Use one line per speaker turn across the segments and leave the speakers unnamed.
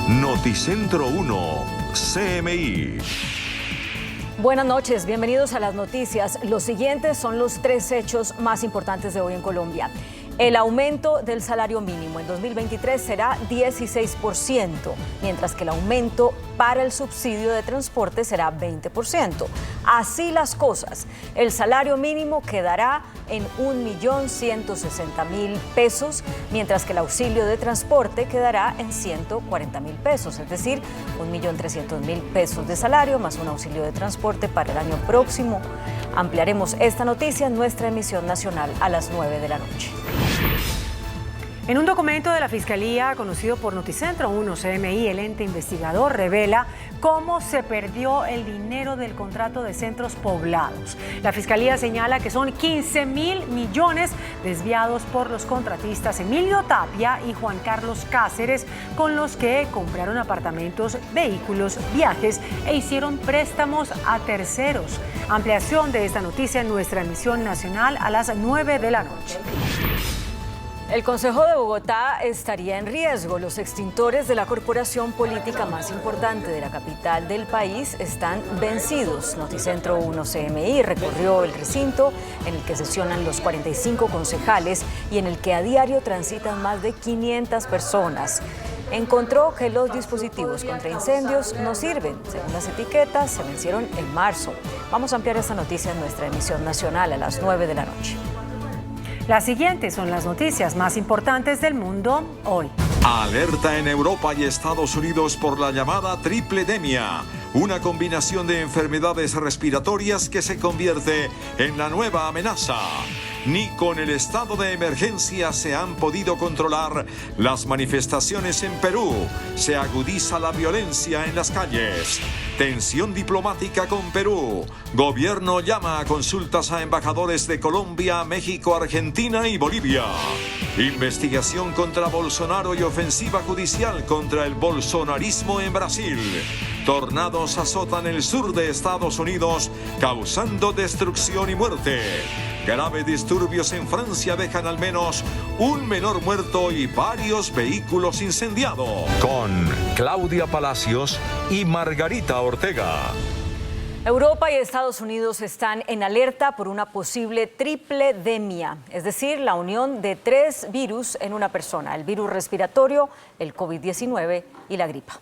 Noticentro 1, CMI.
Buenas noches, bienvenidos a las noticias. Los siguientes son los 3 hechos más importantes de hoy en Colombia. El aumento del salario mínimo en 2023 será 16%, mientras que el aumento para el subsidio de transporte será 20%. Así las cosas, el salario mínimo quedará en 1.160.000 pesos, mientras que el auxilio de transporte quedará en 140.000 pesos, es decir, 1.300.000 pesos de salario más un auxilio de transporte para el año próximo. Ampliaremos esta noticia en nuestra emisión nacional a las 9 de la noche.
En un documento de la Fiscalía, conocido por Noticentro 1 CMI, el ente investigador revela cómo se perdió el dinero del contrato de centros poblados. La Fiscalía señala que son 15.000 millones desviados por los contratistas Emilio Tapia y Juan Carlos Cáceres, con los que compraron apartamentos, vehículos, viajes e hicieron préstamos a terceros. Ampliación de esta noticia en nuestra emisión nacional a las 9 de la noche.
El Consejo de Bogotá estaría en riesgo. Los extintores de la corporación política más importante de la capital del país están vencidos. Noticentro 1 CMI recorrió el recinto en el que sesionan los 45 concejales y en el que a diario transitan más de 500 personas. Encontró que los dispositivos contra incendios no sirven. Según las etiquetas, se vencieron en marzo. Vamos a ampliar esta noticia en nuestra emisión nacional a las 9 de la noche.
Las siguientes son las noticias más importantes del mundo hoy.
Alerta en Europa y Estados Unidos por la llamada tripledemia, una combinación de enfermedades respiratorias que se convierte en la nueva amenaza. Ni con el estado de emergencia se han podido controlar las manifestaciones en Perú. Se agudiza la violencia en las calles. Tensión diplomática con Perú. Gobierno llama a consultas a embajadores de Colombia, México, Argentina y Bolivia. Investigación contra Bolsonaro y ofensiva judicial contra el bolsonarismo en Brasil. Tornados azotan el sur de Estados Unidos, causando destrucción y muerte. Graves disturbios en Francia dejan al menos un menor muerto y varios vehículos incendiados. Con Claudia Palacios y Margarita Ortega.
Europa y Estados Unidos están en alerta por una posible tripledemia, es decir, la unión de 3 virus en una persona: el virus respiratorio, el COVID-19 y la gripa.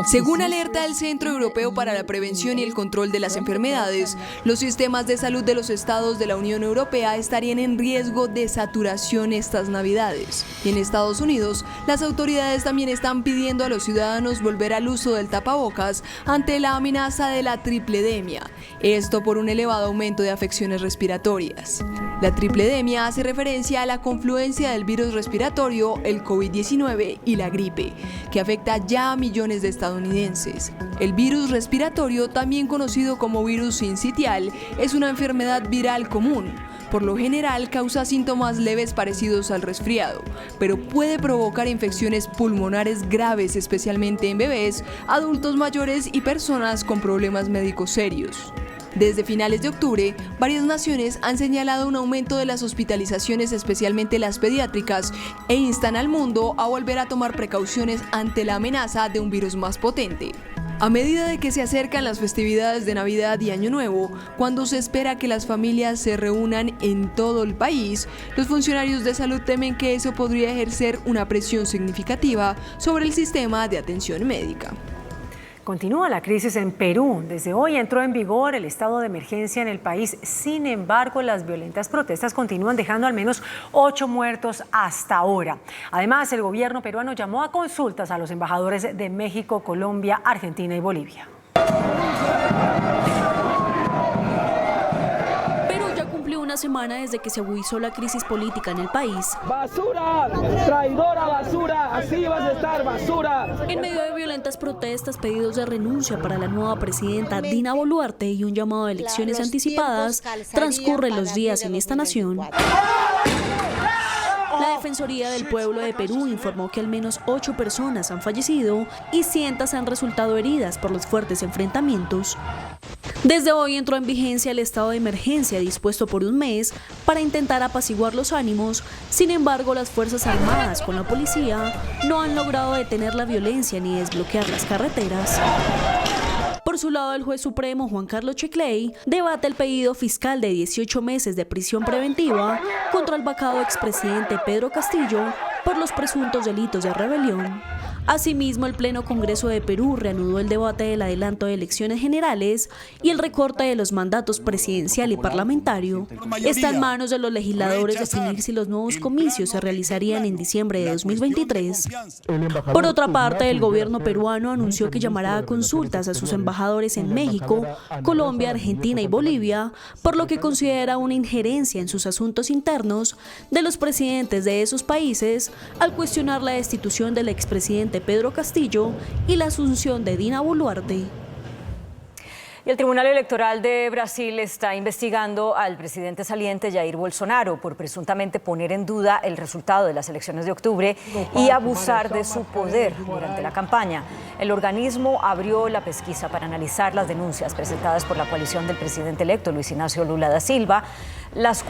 Según alerta el Centro Europeo para la Prevención y el Control de las Enfermedades, los sistemas de salud de los estados de la Unión Europea estarían en riesgo de saturación estas Navidades. Y en Estados Unidos, las autoridades también están pidiendo a los ciudadanos volver al uso del tapabocas ante la amenaza de la tripledemia, esto por un elevado aumento de afecciones respiratorias. La tripledemia hace referencia a la confluencia del virus respiratorio, el COVID-19 y la gripe, que afecta ya a millones de estadounidenses. El virus respiratorio, también conocido como virus sincitial, es una enfermedad viral común. Por lo general causa síntomas leves parecidos al resfriado, pero puede provocar infecciones pulmonares graves, especialmente en bebés, adultos mayores y personas con problemas médicos serios. Desde finales de octubre, varias naciones han señalado un aumento de las hospitalizaciones, especialmente las pediátricas, e instan al mundo a volver a tomar precauciones ante la amenaza de un virus más potente. A medida de que se acercan las festividades de Navidad y Año Nuevo, cuando se espera que las familias se reúnan en todo el país, los funcionarios de salud temen que eso podría ejercer una presión significativa sobre el sistema de atención médica.
Continúa la crisis en Perú. Desde hoy entró en vigor el estado de emergencia en el país. Sin embargo, las violentas protestas continúan dejando al menos 8 muertos hasta ahora. Además, el gobierno peruano llamó a consultas a los embajadores de México, Colombia, Argentina y Bolivia.
Una semana desde que se agudizó la crisis política en el país.
¡Basura! ¡Traidora basura! ¡Así vas a estar, basura!
En medio de violentas protestas, pedidos de renuncia para la nueva presidenta Dina Boluarte y un llamado a elecciones anticipadas, transcurren los días en esta nación. La Defensoría del Pueblo de Perú informó que al menos 8 personas han fallecido y cientos han resultado heridas por los fuertes enfrentamientos. Desde hoy entró en vigencia el estado de emergencia dispuesto por un mes para intentar apaciguar los ánimos. Sin embargo, las Fuerzas Armadas con la policía no han logrado detener la violencia ni desbloquear las carreteras. Por su lado, el juez supremo Juan Carlos Checley debate el pedido fiscal de 18 meses de prisión preventiva contra el vacado expresidente Pedro Castillo por los presuntos delitos de rebelión. Asimismo, el Pleno Congreso de Perú reanudó el debate del adelanto de elecciones generales y el recorte de los mandatos presidencial y parlamentario. Está en manos de los legisladores definir si los nuevos comicios se realizarían en diciembre de 2023. Por otra parte, el gobierno peruano anunció que llamará a consultas a sus embajadores en México, Colombia, Argentina y Bolivia, por lo que considera una injerencia en sus asuntos internos de los presidentes de esos países al cuestionar la destitución del expresidente Pedro Castillo y la asunción de Dina Boluarte.
Y el Tribunal Electoral de Brasil está investigando al presidente saliente Jair Bolsonaro por presuntamente poner en duda el resultado de las elecciones de octubre y abusar de su poder durante la campaña. El organismo abrió la pesquisa para analizar las denuncias presentadas por la coalición del presidente electo Luis Ignacio Lula da Silva, en las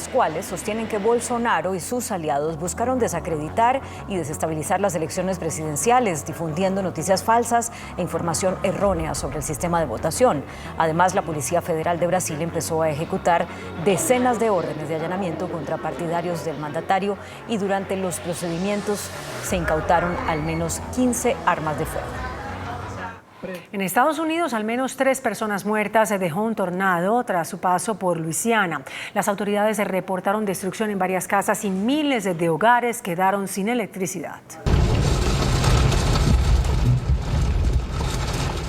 cuales sostienen que Bolsonaro y sus aliados buscaron desacreditar y desestabilizar las elecciones presidenciales, difundiendo noticias falsas e información errónea sobre el sistema de votación. Además, la Policía Federal de Brasil empezó a ejecutar decenas de órdenes de allanamiento contra partidarios del mandatario y durante los procedimientos se incautaron al menos 15 armas de fuego.
En Estados Unidos, al menos 3 personas muertas se dejó un tornado tras su paso por Luisiana. Las autoridades reportaron destrucción en varias casas y miles de hogares quedaron sin electricidad.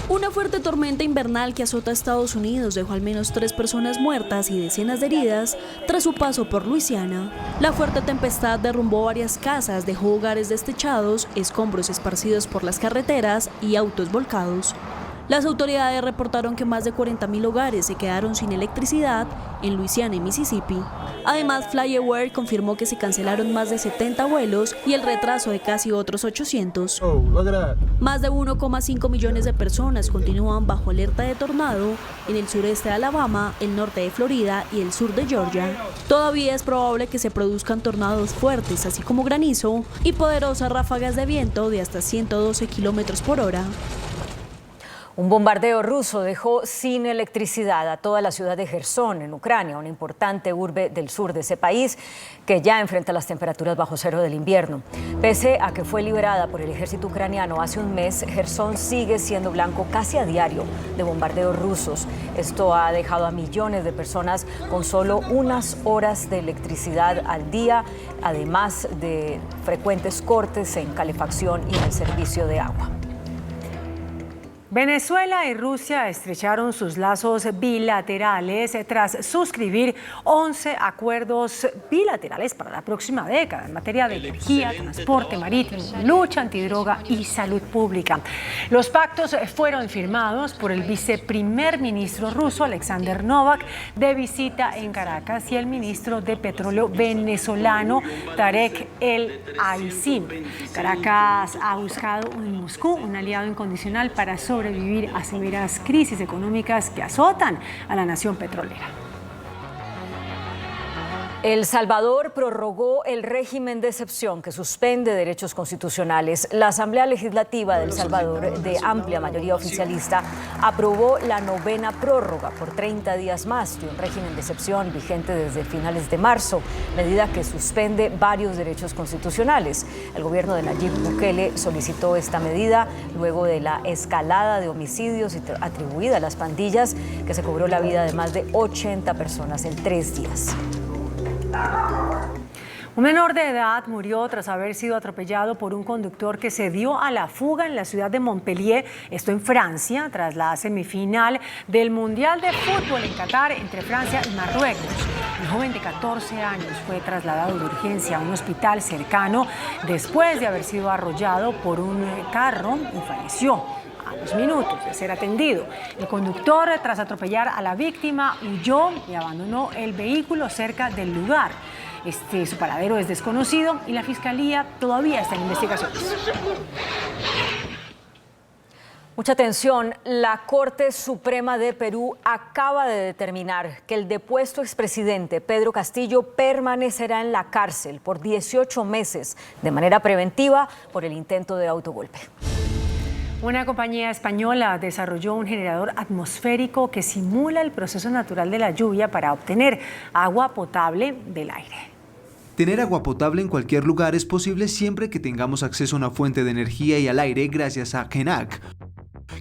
Una fuerte tormenta invernal que azota a Estados Unidos dejó al menos 3 personas muertas y decenas de heridas tras su paso por Luisiana. La fuerte tempestad derrumbó varias casas, dejó hogares destechados, escombros esparcidos por las carreteras y autos volcados. Las autoridades reportaron que más de 40.000 hogares se quedaron sin electricidad en Luisiana y Mississippi. Además, FlyAware confirmó que se cancelaron más de 70 vuelos y el retraso de casi otros 800. Más de 1,5 millones de personas continúan bajo alerta de tornado en el sureste de Alabama, el norte de Florida y el sur de Georgia. Todavía es probable que se produzcan tornados fuertes, así como granizo y poderosas ráfagas de viento de hasta 112 kilómetros por hora.
Un bombardeo ruso dejó sin electricidad a toda la ciudad de Jersón, en Ucrania, una importante urbe del sur de ese país que ya enfrenta las temperaturas bajo cero del invierno. Pese a que fue liberada por el ejército ucraniano hace un mes, Jersón sigue siendo blanco casi a diario de bombardeos rusos. Esto ha dejado a millones de personas con solo unas horas de electricidad al día, además de frecuentes cortes en calefacción y en el servicio de agua.
Venezuela y Rusia estrecharon sus lazos bilaterales tras suscribir 11 acuerdos bilaterales para la próxima década en materia de energía, transporte marítimo, lucha antidroga y salud pública. Los pactos fueron firmados por el viceprimer ministro ruso Alexander Novak de visita en Caracas y el ministro de Petróleo venezolano Tarek El Aisin. Caracas ha buscado en Moscú un aliado incondicional para sobrevivir a severas crisis económicas que azotan a la nación petrolera.
El Salvador prorrogó el régimen de excepción que suspende derechos constitucionales. La Asamblea Legislativa de El Salvador, de amplia mayoría oficialista, aprobó la 9ª prórroga por 30 días más de un régimen de excepción vigente desde finales de marzo, medida que suspende varios derechos constitucionales. El gobierno de Nayib Bukele solicitó esta medida luego de la escalada de homicidios atribuida a las pandillas que se cobró la vida de más de 80 personas en 3 días.
Un menor de edad murió tras haber sido atropellado por un conductor que se dio a la fuga en la ciudad de Montpellier, esto en Francia, tras la semifinal del Mundial de Fútbol en Qatar entre Francia y Marruecos. El joven de 14 años fue trasladado de urgencia a un hospital cercano después de haber sido arrollado por un carro y falleció a los minutos de ser atendido. El conductor, tras atropellar a la víctima, huyó y abandonó el vehículo cerca del lugar. Su paradero es desconocido y la Fiscalía todavía está en investigaciones.
Mucha atención, la Corte Suprema de Perú acaba de determinar que el depuesto expresidente Pedro Castillo permanecerá en la cárcel por 18 meses de manera preventiva por el intento de autogolpe.
Una compañía española desarrolló un generador atmosférico que simula el proceso natural de la lluvia para obtener agua potable del aire.
Tener agua potable en cualquier lugar es posible siempre que tengamos acceso a una fuente de energía y al aire gracias a GENAC,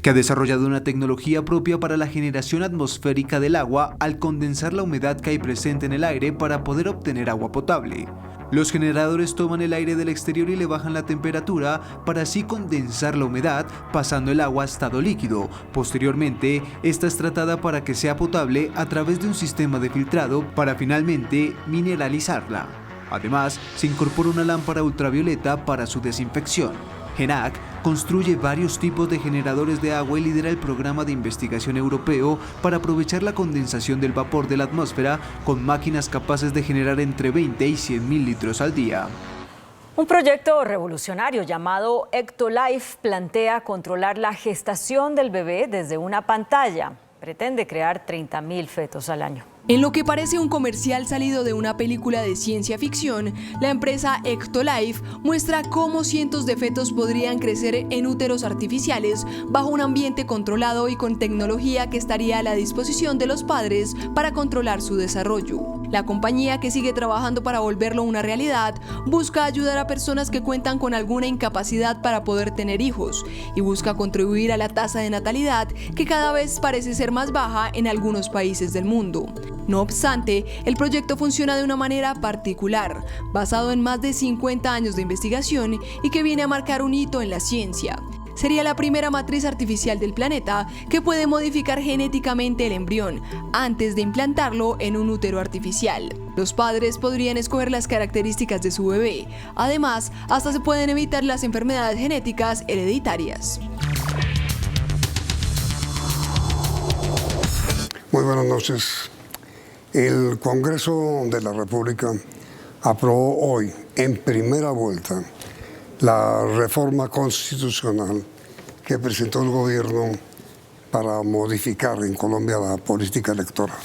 que ha desarrollado una tecnología propia para la generación atmosférica del agua al condensar la humedad que hay presente en el aire para poder obtener agua potable. Los generadores toman el aire del exterior y le bajan la temperatura para así condensar la humedad, pasando el agua a estado líquido. Posteriormente, esta es tratada para que sea potable a través de un sistema de filtrado para finalmente mineralizarla. Además, se incorpora una lámpara ultravioleta para su desinfección. GENAC construye varios tipos de generadores de agua y lidera el programa de investigación europeo para aprovechar la condensación del vapor de la atmósfera con máquinas capaces de generar entre 20 y 100.000 litros al día.
Un proyecto revolucionario llamado Ectolife plantea controlar la gestación del bebé desde una pantalla. Pretende crear 30.000 fetos al año.
En lo que parece un comercial salido de una película de ciencia ficción, la empresa Ectolife muestra cómo cientos de fetos podrían crecer en úteros artificiales bajo un ambiente controlado y con tecnología que estaría a la disposición de los padres para controlar su desarrollo. La compañía, que sigue trabajando para volverlo una realidad, busca ayudar a personas que cuentan con alguna incapacidad para poder tener hijos y busca contribuir a la tasa de natalidad que cada vez parece ser más baja en algunos países del mundo. No obstante, el proyecto funciona de una manera particular, basado en más de 50 años de investigación y que viene a marcar un hito en la ciencia. Sería la primera matriz artificial del planeta que puede modificar genéticamente el embrión antes de implantarlo en un útero artificial. Los padres podrían escoger las características de su bebé. Además, hasta se pueden evitar las enfermedades genéticas hereditarias.
Muy buenas noches. El Congreso de la República aprobó hoy, en primera vuelta, la reforma constitucional que presentó el gobierno para modificar en Colombia la política electoral.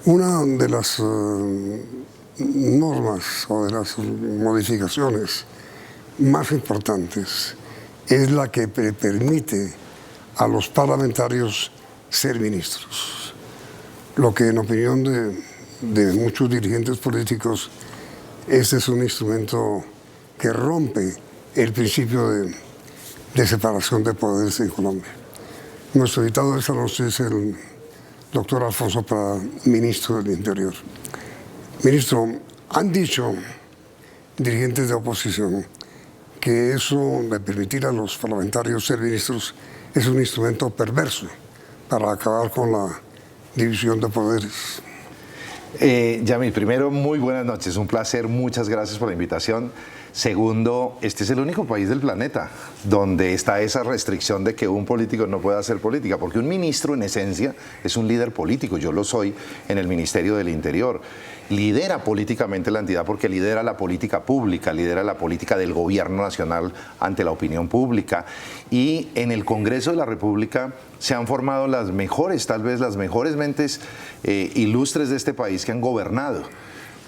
Una de las normas o de las modificaciones más importantes es la que permite a los parlamentarios ser ministros. Lo que en opinión de muchos dirigentes políticos, este es un instrumento que rompe el principio de separación de poderes en Colombia. Nuestro invitado de esta noche es el doctor Alfonso Prada, ministro del Interior. Ministro, han dicho dirigentes de oposición que eso de permitir a los parlamentarios ser ministros es un instrumento perverso para acabar con la división de poderes.
Yamil, primero, muy buenas noches, un placer, muchas gracias por la invitación. Segundo, este es el único país del planeta donde está esa restricción de que un político no pueda hacer política, porque un ministro en esencia es un líder político, yo lo soy en el Ministerio del Interior. Lidera políticamente la entidad porque lidera la política pública, lidera la política del gobierno nacional ante la opinión pública. Y en el Congreso de la República se han formado las mejores, tal vez las mejores mentes ilustres de este país que han gobernado.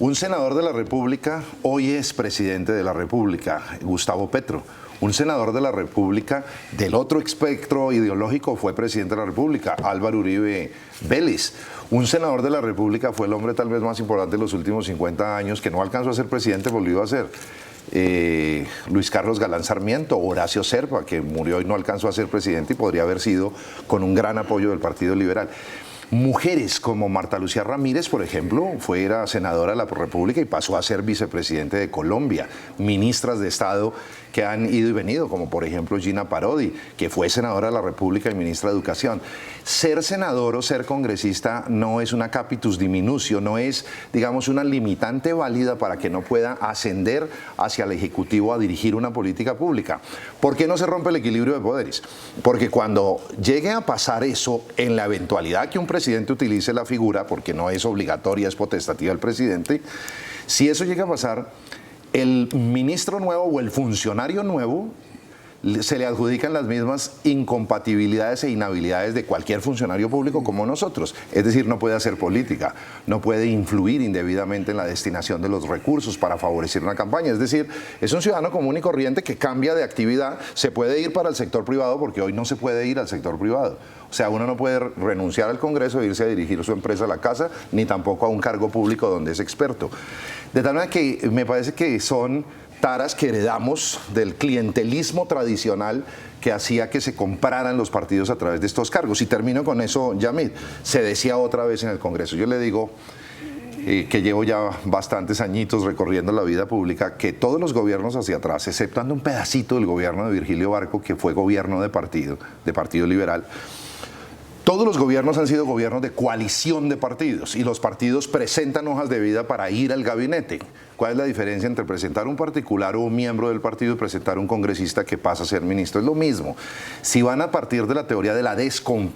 Un senador de la República hoy es presidente de la República, Gustavo Petro. Un senador de la República del otro espectro ideológico fue presidente de la República, Álvaro Uribe Vélez. Un senador de la República fue el hombre tal vez más importante de los últimos 50 años, que no alcanzó a ser presidente, volvió a ser. Luis Carlos Galán Sarmiento, Horacio Serpa, que murió y no alcanzó a ser presidente y podría haber sido con un gran apoyo del Partido Liberal. Mujeres como Marta Lucía Ramírez, por ejemplo, era senadora de la República y pasó a ser vicepresidente de Colombia. Ministras de Estado que han ido y venido, como por ejemplo Gina Parodi, que fue senadora de la República y ministra de Educación. Ser senador o ser congresista no es una capitis diminutio, no es, digamos, una limitante válida para que no pueda ascender hacia el Ejecutivo a dirigir una política pública. ¿Por qué no se rompe el equilibrio de poderes? Porque cuando llegue a pasar eso, en la eventualidad que un presidente utilice la figura, porque no es obligatoria, es potestativa el presidente, si eso llega a pasar, el ministro nuevo o el funcionario nuevo se le adjudican las mismas incompatibilidades e inhabilidades de cualquier funcionario público como nosotros. Es decir, no puede hacer política, no puede influir indebidamente en la destinación de los recursos para favorecer una campaña. Es decir, es un ciudadano común y corriente que cambia de actividad, se puede ir para el sector privado porque hoy no se puede ir al sector privado. O sea, uno no puede renunciar al Congreso e irse a dirigir su empresa a la casa, ni tampoco a un cargo público donde es experto. De tal manera que me parece que son taras que heredamos del clientelismo tradicional que hacía que se compraran los partidos a través de estos cargos. Y termino con eso, Yamid. Se decía otra vez en el Congreso. Yo le digo que llevo ya bastantes añitos recorriendo la vida pública, que todos los gobiernos hacia atrás, exceptuando un pedacito del gobierno de Virgilio Barco, que fue gobierno de Partido Liberal, todos los gobiernos han sido gobiernos de coalición de partidos y los partidos presentan hojas de vida para ir al gabinete. ¿Cuál es la diferencia entre presentar un particular o un miembro del partido y presentar un congresista que pasa a ser ministro? Es lo mismo. Si van a partir de la teoría de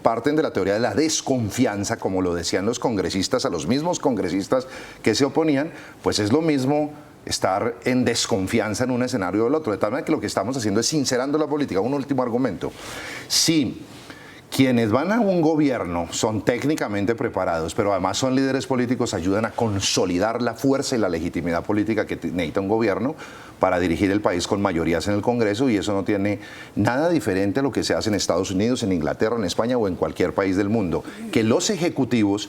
parten de la teoría de la desconfianza, como lo decían los congresistas, a los mismos congresistas que se oponían, pues es lo mismo estar en desconfianza en un escenario o el otro. De tal manera que lo que estamos haciendo es sincerando la política. Un último argumento. Si quienes van a un gobierno son técnicamente preparados, pero además son líderes políticos, ayudan a consolidar la fuerza y la legitimidad política que necesita un gobierno para dirigir el país con mayorías en el Congreso, y eso no tiene nada diferente a lo que se hace en Estados Unidos, en Inglaterra, en España o en cualquier país del mundo, que los ejecutivos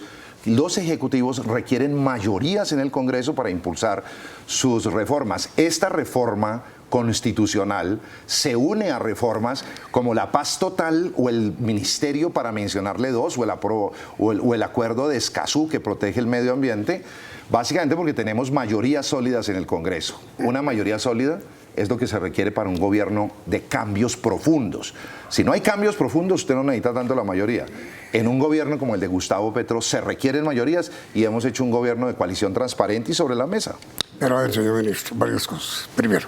requieren mayorías en el Congreso para impulsar sus reformas. Esta reforma constitucional se une a reformas como la paz total o el ministerio, para mencionarle dos, o el acuerdo de Escazú que protege el medio ambiente, básicamente porque tenemos mayorías sólidas en el Congreso. Una mayoría sólida es lo que se requiere para un gobierno de cambios profundos. Si no hay cambios profundos, usted no necesita tanto la mayoría. En un gobierno como el de Gustavo Petro se requieren mayorías y hemos hecho un gobierno de coalición transparente y sobre la mesa.
Pero a ver, señor ministro, varias cosas. Primero,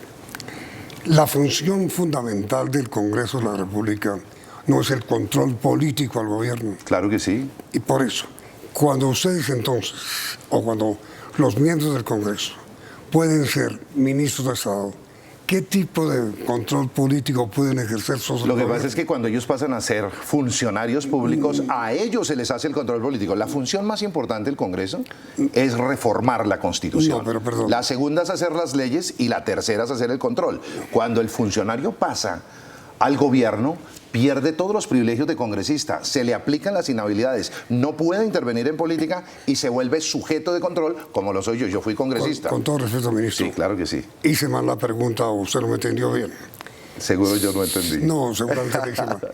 la función fundamental del Congreso de la República no es el control político al gobierno.
Claro que sí.
Y por eso, cuando ustedes entonces, o cuando los miembros del Congreso pueden ser ministros de Estado, ¿qué tipo de control político pueden ejercer sobre el
Lo que
gobierno?
pasa es que cuando ellos pasan a ser funcionarios públicos, a ellos se les hace el control político. La función más importante del Congreso es reformar la Constitución.
No, pero perdón.
La segunda es hacer las leyes y la tercera es hacer el control. Cuando el funcionario pasa al gobierno, pierde todos los privilegios de congresista, se le aplican las inhabilidades, no puede intervenir en política y se vuelve sujeto de control, como lo soy yo. Yo fui congresista.
Con todo respeto, ministro.
Sí, claro que sí.
Hice mal la pregunta o usted no me entendió bien.
Seguro yo no entendí.
No, seguramente la hice mal.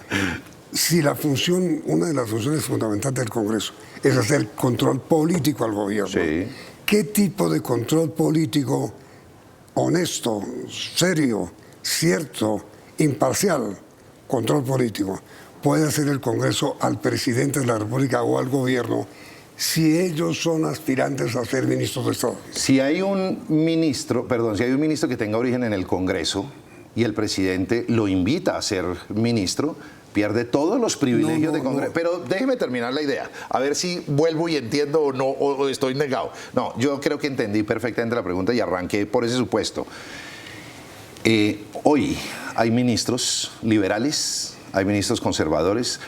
Si la función, una de las funciones fundamentales del Congreso es hacer control político al gobierno,
Sí.
¿qué tipo de control político honesto, serio, cierto, imparcial, control político, puede hacer el Congreso al presidente de la República o al gobierno si ellos son aspirantes a ser ministros de Estado?
Si hay un ministro que tenga origen en el Congreso y el presidente lo invita a ser ministro, pierde todos los privilegios de Congreso. Pero déjeme terminar la idea, a ver si vuelvo y entiendo o no, o estoy negado. No, yo creo que entendí perfectamente la pregunta y arranqué por ese supuesto. Hoy hay ministros liberales, hay ministros conservadores,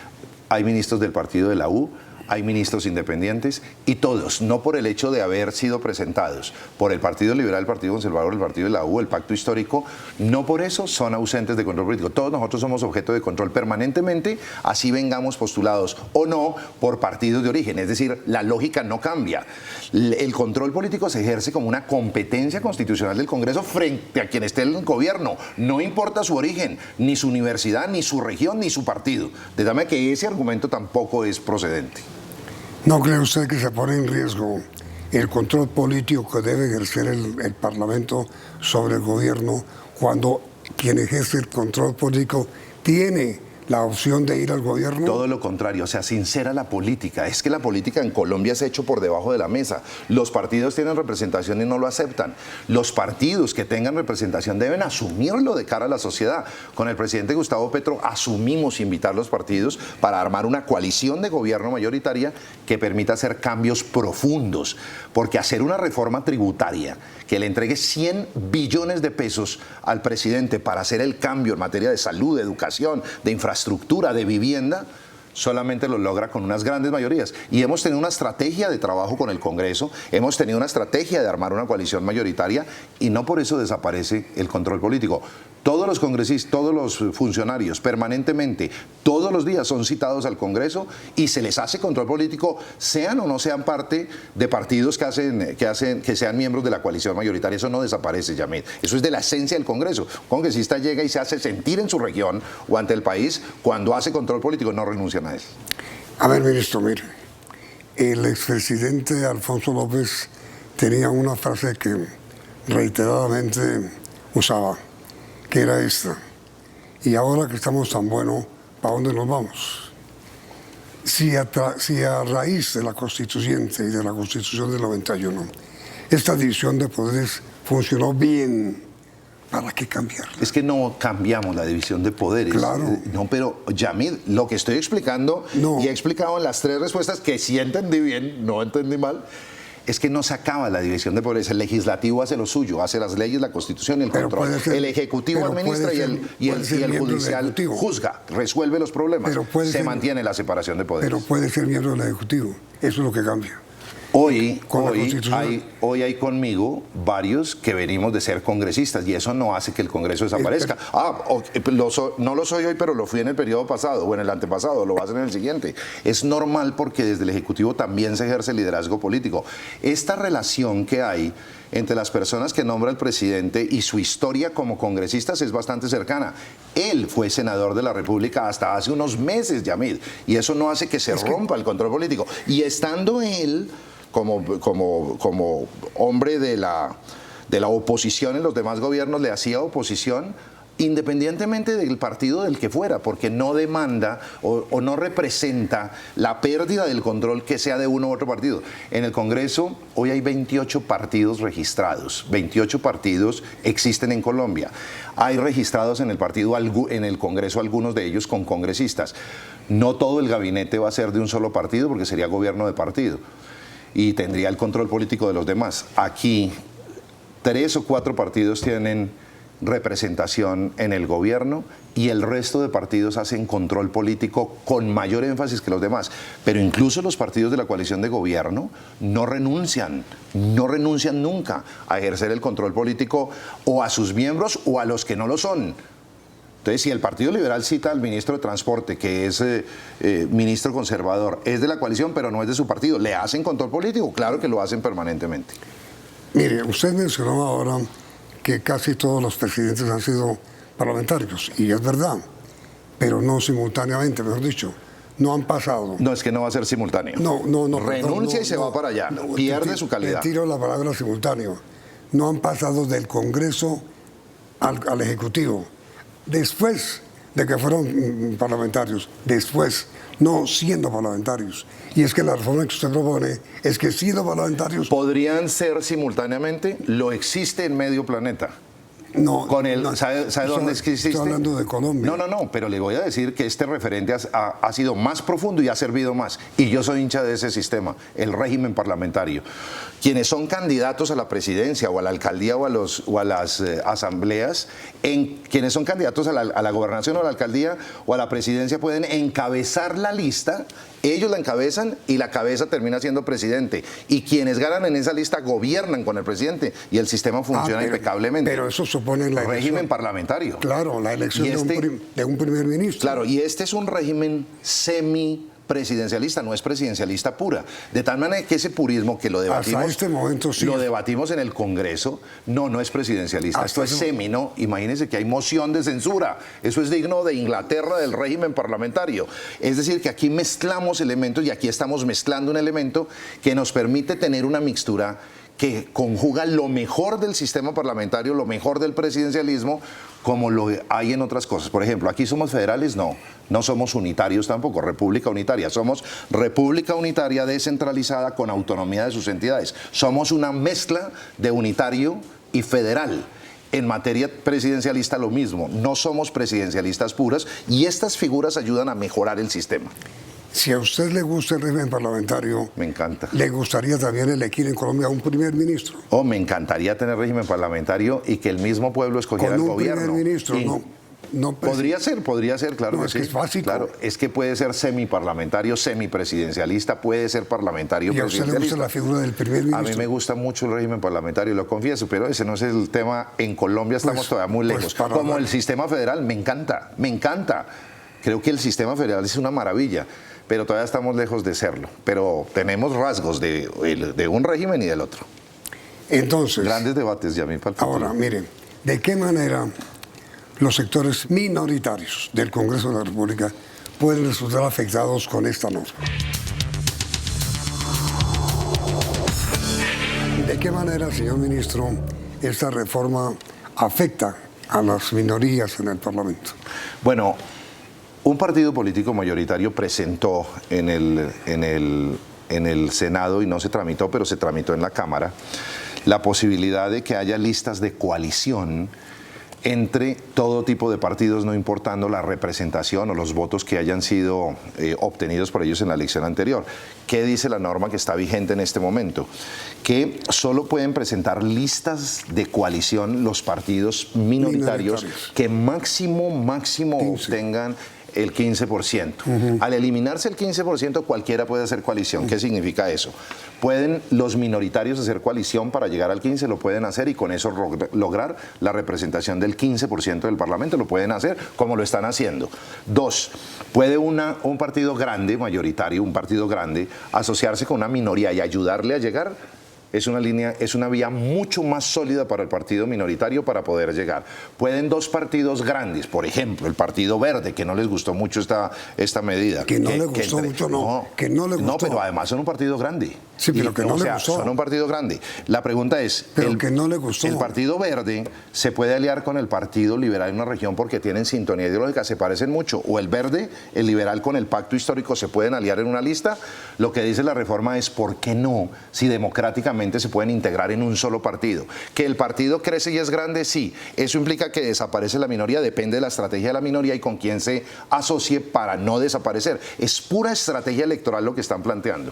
hay ministros del partido de la U, hay ministros independientes, y todos, no por el hecho de haber sido presentados por el Partido Liberal, el Partido Conservador, el Partido de la U, el Pacto Histórico, no por eso son ausentes de control político. Todos nosotros somos objeto de control permanentemente, así vengamos postulados o no por partidos de origen. Es decir, la lógica no cambia. El control político se ejerce como una competencia constitucional del Congreso frente a quien esté en el gobierno. No importa su origen, ni su universidad, ni su región, ni su partido. De tal manera que ese argumento tampoco es procedente.
¿No cree usted que se pone en riesgo el control político que debe ejercer el Parlamento sobre el gobierno cuando quien ejerce el control político tiene la opción de ir al gobierno?
Todo lo contrario, o sea, sincera la política. Es que la política en Colombia se ha hecho por debajo de la mesa. Los partidos tienen representación y no lo aceptan. Los partidos que tengan representación deben asumirlo de cara a la sociedad. Con el presidente Gustavo Petro asumimos invitar a los partidos para armar una coalición de gobierno mayoritaria que permita hacer cambios profundos. Porque hacer una reforma tributaria que le entregue 100 billones de pesos al presidente para hacer el cambio en materia de salud, de educación, de infraestructura, de vivienda, solamente lo logra con unas grandes mayorías. Y hemos tenido una estrategia de trabajo con el Congreso, hemos tenido una estrategia de armar una coalición mayoritaria y no por eso desaparece el control político. Todos los congresistas, todos los funcionarios permanentemente, todos los días son citados al Congreso y se les hace control político, sean o no sean parte de partidos que sean miembros de la coalición mayoritaria. Eso no desaparece, Yamid. Eso es de la esencia del Congreso. Un congresista llega y se hace sentir en su región o ante el país cuando hace control político, no renuncian a eso.
A ver, ministro, mire, el expresidente Alfonso López tenía una frase que reiteradamente usaba, que era esta: y ahora que estamos tan buenos, ¿para dónde nos vamos? Si a raíz de la Constituyente y de la Constitución del 91, esta división de poderes funcionó bien, ¿para qué cambiarla?
Es que no cambiamos la división de poderes.
Claro.
No, pero Yamid, lo que estoy explicando, y he explicado en las 3 respuestas, que sí entendí bien, no entendí mal, es que no se acaba la división de poderes. El legislativo hace lo suyo, hace las leyes, la Constitución y el control. El ejecutivo administra y el judicial juzga, resuelve los problemas. Se mantiene la separación de poderes.
Pero puede ser miembro del ejecutivo. Eso es lo que cambia.
Hoy hay conmigo varios que venimos de ser congresistas y eso no hace que el Congreso desaparezca. No lo soy hoy, pero lo fui en el periodo pasado o en el antepasado, lo va a hacer en el siguiente. Es normal porque desde el Ejecutivo también se ejerce liderazgo político. Esta relación que hay entre las personas que nombra el presidente y su historia como congresistas es bastante cercana. Él fue senador de la República hasta hace unos meses, Yamid, y eso no hace que se rompa el control político. Y estando él como hombre de la oposición en los demás gobiernos, le hacía oposición independientemente del partido del que fuera, porque no demanda o no representa la pérdida del control que sea de uno u otro partido. En el Congreso hoy hay 28 partidos registrados, 28 partidos existen en Colombia. Hay registrados en el Congreso algunos de ellos con congresistas. No todo el gabinete va a ser de un solo partido porque sería gobierno de partido y tendría el control político de los demás. Aquí 3 o 4 partidos tienen representación en el gobierno y el resto de partidos hacen control político con mayor énfasis que los demás. Pero incluso los partidos de la coalición de gobierno no renuncian nunca a ejercer el control político o a sus miembros o a los que no lo son. Entonces, si el Partido Liberal cita al ministro de Transporte, que es ministro conservador, es de la coalición, pero no es de su partido, ¿le hacen control político? Claro que lo hacen permanentemente.
Mire, usted mencionó ahora que casi todos los presidentes han sido parlamentarios, y es verdad, pero no simultáneamente, mejor dicho, no han pasado.
No, es que no va a ser simultáneo.
No.
Renuncia y se va para allá, pierde su calidad.
Retiro la palabra simultáneo. No han pasado del Congreso al Ejecutivo. Después de que fueron parlamentarios, después, no siendo parlamentarios. Y es que la reforma que usted propone es que siendo parlamentarios...
¿Podrían ser simultáneamente? Lo existe en medio planeta.
No,
¿Sabe dónde existe?
Estoy hablando de Colombia.
No, pero le voy a decir que este referente ha sido más profundo y ha servido más. Y yo soy hincha de ese sistema, el régimen parlamentario. Quienes son candidatos a la presidencia o a la alcaldía o a las asambleas, quienes son candidatos a la gobernación o a la alcaldía o a la presidencia pueden encabezar la lista. Ellos la encabezan y la cabeza termina siendo presidente. Y quienes ganan en esa lista gobiernan con el presidente y el sistema funciona impecablemente.
Pero eso supone la elección.
Régimen parlamentario.
Claro, la elección de un primer ministro.
Claro, y este es un régimen semipresidencialista, no es presidencialista pura. De tal manera que ese purismo que lo debatimos,
hasta este momento, sí,
lo debatimos en el Congreso, no es presidencialista. Esto es semi, ¿no? Imagínense que hay moción de censura. Eso es digno de Inglaterra, del régimen parlamentario. Es decir, que aquí mezclamos elementos y aquí estamos mezclando un elemento que nos permite tener una mixtura que conjuga lo mejor del sistema parlamentario, lo mejor del presidencialismo, como lo hay en otras cosas. Por ejemplo, aquí somos federales, no somos unitarios tampoco, república unitaria. Somos república unitaria descentralizada con autonomía de sus entidades. Somos una mezcla de unitario y federal. En materia presidencialista lo mismo, no somos presidencialistas puras y estas figuras ayudan a mejorar el sistema.
Si a usted le gusta el régimen parlamentario,
me encanta.
¿Le gustaría también elegir en Colombia a un primer ministro?
Me encantaría tener régimen parlamentario y que el mismo pueblo escogiera el gobierno.
Con un primer ministro, no
podría ser, claro que sí.
Es básico.
Claro, es que puede ser semiparlamentario, semipresidencialista, puede ser parlamentario presidencialista.
¿Y a usted le gusta la figura del primer ministro?
A mí me gusta mucho el régimen parlamentario, lo confieso, pero ese no es el tema. En Colombia estamos todavía muy lejos. Como el sistema federal, me encanta. Creo que el sistema federal es una maravilla, pero todavía estamos lejos de serlo. Pero tenemos rasgos de un régimen y del otro.
Entonces,
grandes debates, Yamil.
Ahora, miren, ¿de qué manera los sectores minoritarios del Congreso de la República pueden resultar afectados con esta norma? ¿De qué manera, señor ministro, esta reforma afecta a las minorías en el Parlamento?
Bueno, un partido político mayoritario presentó en el Senado, y no se tramitó, pero se tramitó en la Cámara, la posibilidad de que haya listas de coalición entre todo tipo de partidos, no importando la representación o los votos que hayan sido obtenidos por ellos en la elección anterior. ¿Qué dice la norma que está vigente en este momento? Que solo pueden presentar listas de coalición los partidos minoritarios que máximo 15. Obtengan el 15%. Al eliminarse el 15%, cualquiera puede hacer coalición. ¿Qué significa eso? Pueden los minoritarios hacer coalición para llegar al 15%, lo pueden hacer y con eso lograr la representación del 15% del Parlamento, lo pueden hacer como lo están haciendo. 2, puede un partido grande, mayoritario, un partido grande, asociarse con una minoría y ayudarle a llegar. Es una vía mucho más sólida para el partido minoritario para poder llegar. Pueden dos partidos grandes, por ejemplo, el Partido Verde, que no les gustó mucho esta medida.
Que no les gustó mucho, no. Que no les gustó.
No, pero además son un partido grande.
Sí, pero que no les gustó.
Son un partido grande. La pregunta es,
que no les gustó.
El Partido Verde se puede aliar con el Partido Liberal en una región porque tienen sintonía ideológica, se parecen mucho. O el Verde, el Liberal con el Pacto Histórico se pueden aliar en una lista. Lo que dice la reforma es, ¿por qué no? Si democráticamente se pueden integrar en un solo partido. Que el partido crece y es grande, sí. Eso implica que desaparece la minoría, depende de la estrategia de la minoría y con quién se asocie para no desaparecer. Es pura estrategia electoral lo que están planteando.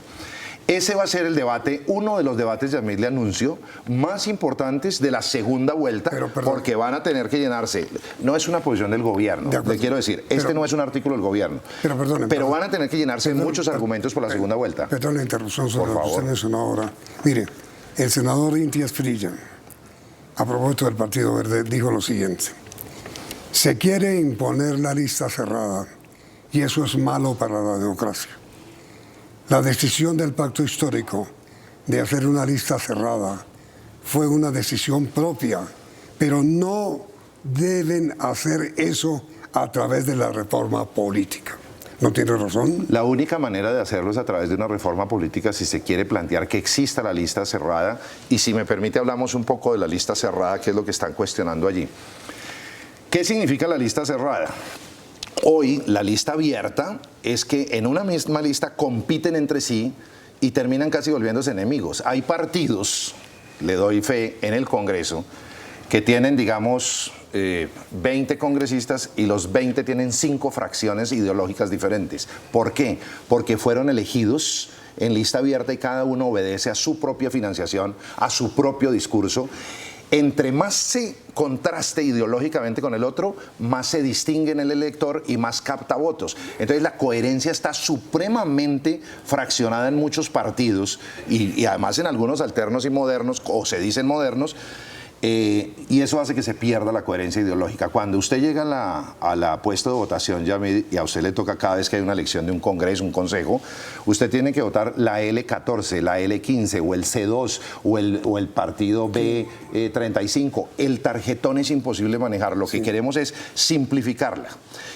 Ese va a ser el debate, uno de los debates, Yamil, le anuncio, más importantes de la segunda vuelta, porque van a tener que llenarse. No es una posición del gobierno, le quiero decir, no es un artículo del gobierno, pero van a tener que llenarse muchos argumentos por la segunda vuelta.
Perdón la interrupción sobre lo que usted mencionó ahora. Mire, el senador Inti Asprilla, a propósito del Partido Verde, dijo lo siguiente: se quiere imponer la lista cerrada y eso es malo para la democracia. La decisión del Pacto Histórico de hacer una lista cerrada fue una decisión propia, pero no deben hacer eso a través de la reforma política. ¿No tiene razón?
La única manera de hacerlo es a través de una reforma política si se quiere plantear que exista la lista cerrada. Y si me permite, hablamos un poco de la lista cerrada, que es lo que están cuestionando allí. ¿Qué significa la lista cerrada? Hoy la lista abierta es que en una misma lista compiten entre sí y terminan casi volviéndose enemigos. Hay partidos, le doy fe, en el Congreso que tienen, digamos, 20 congresistas y los 20 tienen 5 fracciones ideológicas diferentes. ¿Por qué? Porque fueron elegidos en lista abierta y cada uno obedece a su propia financiación, a su propio discurso. Entre más se contraste ideológicamente con el otro, más se distingue en el elector y más capta votos. Entonces la coherencia está supremamente fraccionada en muchos partidos y además en algunos alternos y modernos, o se dicen modernos, y eso hace que se pierda la coherencia ideológica. Cuando usted llega a la puesto de votación, Yamil, y a usted le toca cada vez que hay una elección de un congreso, un consejo, usted tiene que votar la L14, la L15 o el C2 o el partido B35. El tarjetón es imposible manejar. Lo que queremos es simplificarla.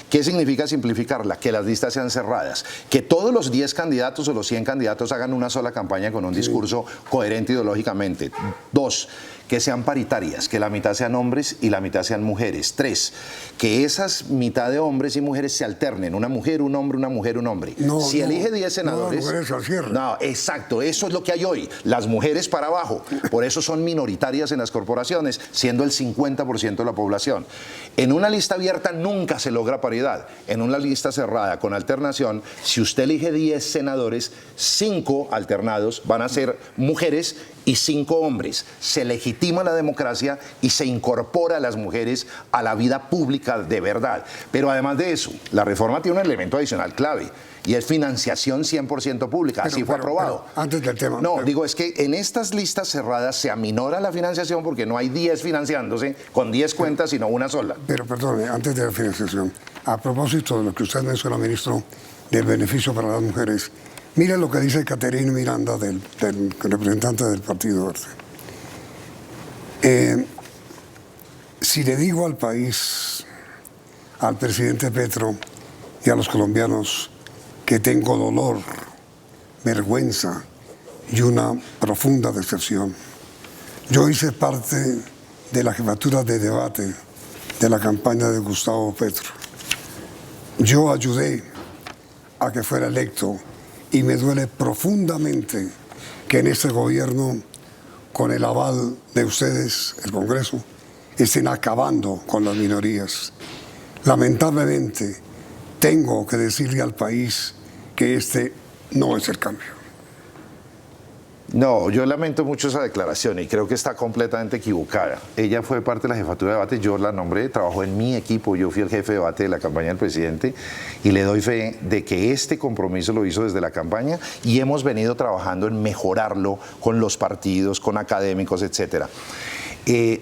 ¿Qué significa simplificarla? Que las listas sean cerradas, que todos los 10 candidatos o los 100 candidatos hagan una sola campaña con un discurso coherente ideológicamente. 2, que sean paritarias, que la mitad sean hombres y la mitad sean mujeres. 3, que esas mitad de hombres y mujeres se alternen, una mujer, un hombre, una mujer, un hombre. Si elige 10 senadores... No, exacto, eso es lo que hay hoy, las mujeres para abajo. Por eso son minoritarias en las corporaciones, siendo el 50% de la población. En una lista abierta nunca se logra paridad. En una lista cerrada con alternación, si usted elige 10 senadores, 5 alternados van a ser mujeres y 5 hombres. Se legitima la democracia y se incorpora a las mujeres a la vida pública de verdad. Pero además de eso, la reforma tiene un elemento adicional clave, y es financiación 100% pública. Así fue aprobado.
Antes del tema.
No, digo, es que en estas listas cerradas se aminora la financiación porque no hay 10 financiándose con 10 cuentas, sino una sola.
Pero perdone, antes de la financiación, a propósito de lo que usted menciona, ministro, del beneficio para las mujeres, mira lo que dice Caterina Miranda, del representante del Partido Verde. Si le digo al país, al presidente Petro y a los colombianos que tengo dolor, vergüenza y una profunda decepción. Yo hice parte de la jefatura de debate de la campaña de Gustavo Petro. Yo ayudé a que fuera electo y me duele profundamente que en este gobierno, con el aval de ustedes, el Congreso, estén acabando con las minorías. Lamentablemente, tengo que decirle al país que este no es el cambio.
No, yo lamento mucho esa declaración y creo que está completamente equivocada. Ella fue parte de la jefatura de debate, yo la nombré, trabajó en mi equipo, yo fui el jefe de debate de la campaña del presidente y le doy fe de que este compromiso lo hizo desde la campaña y hemos venido trabajando en mejorarlo con los partidos, con académicos, etcétera.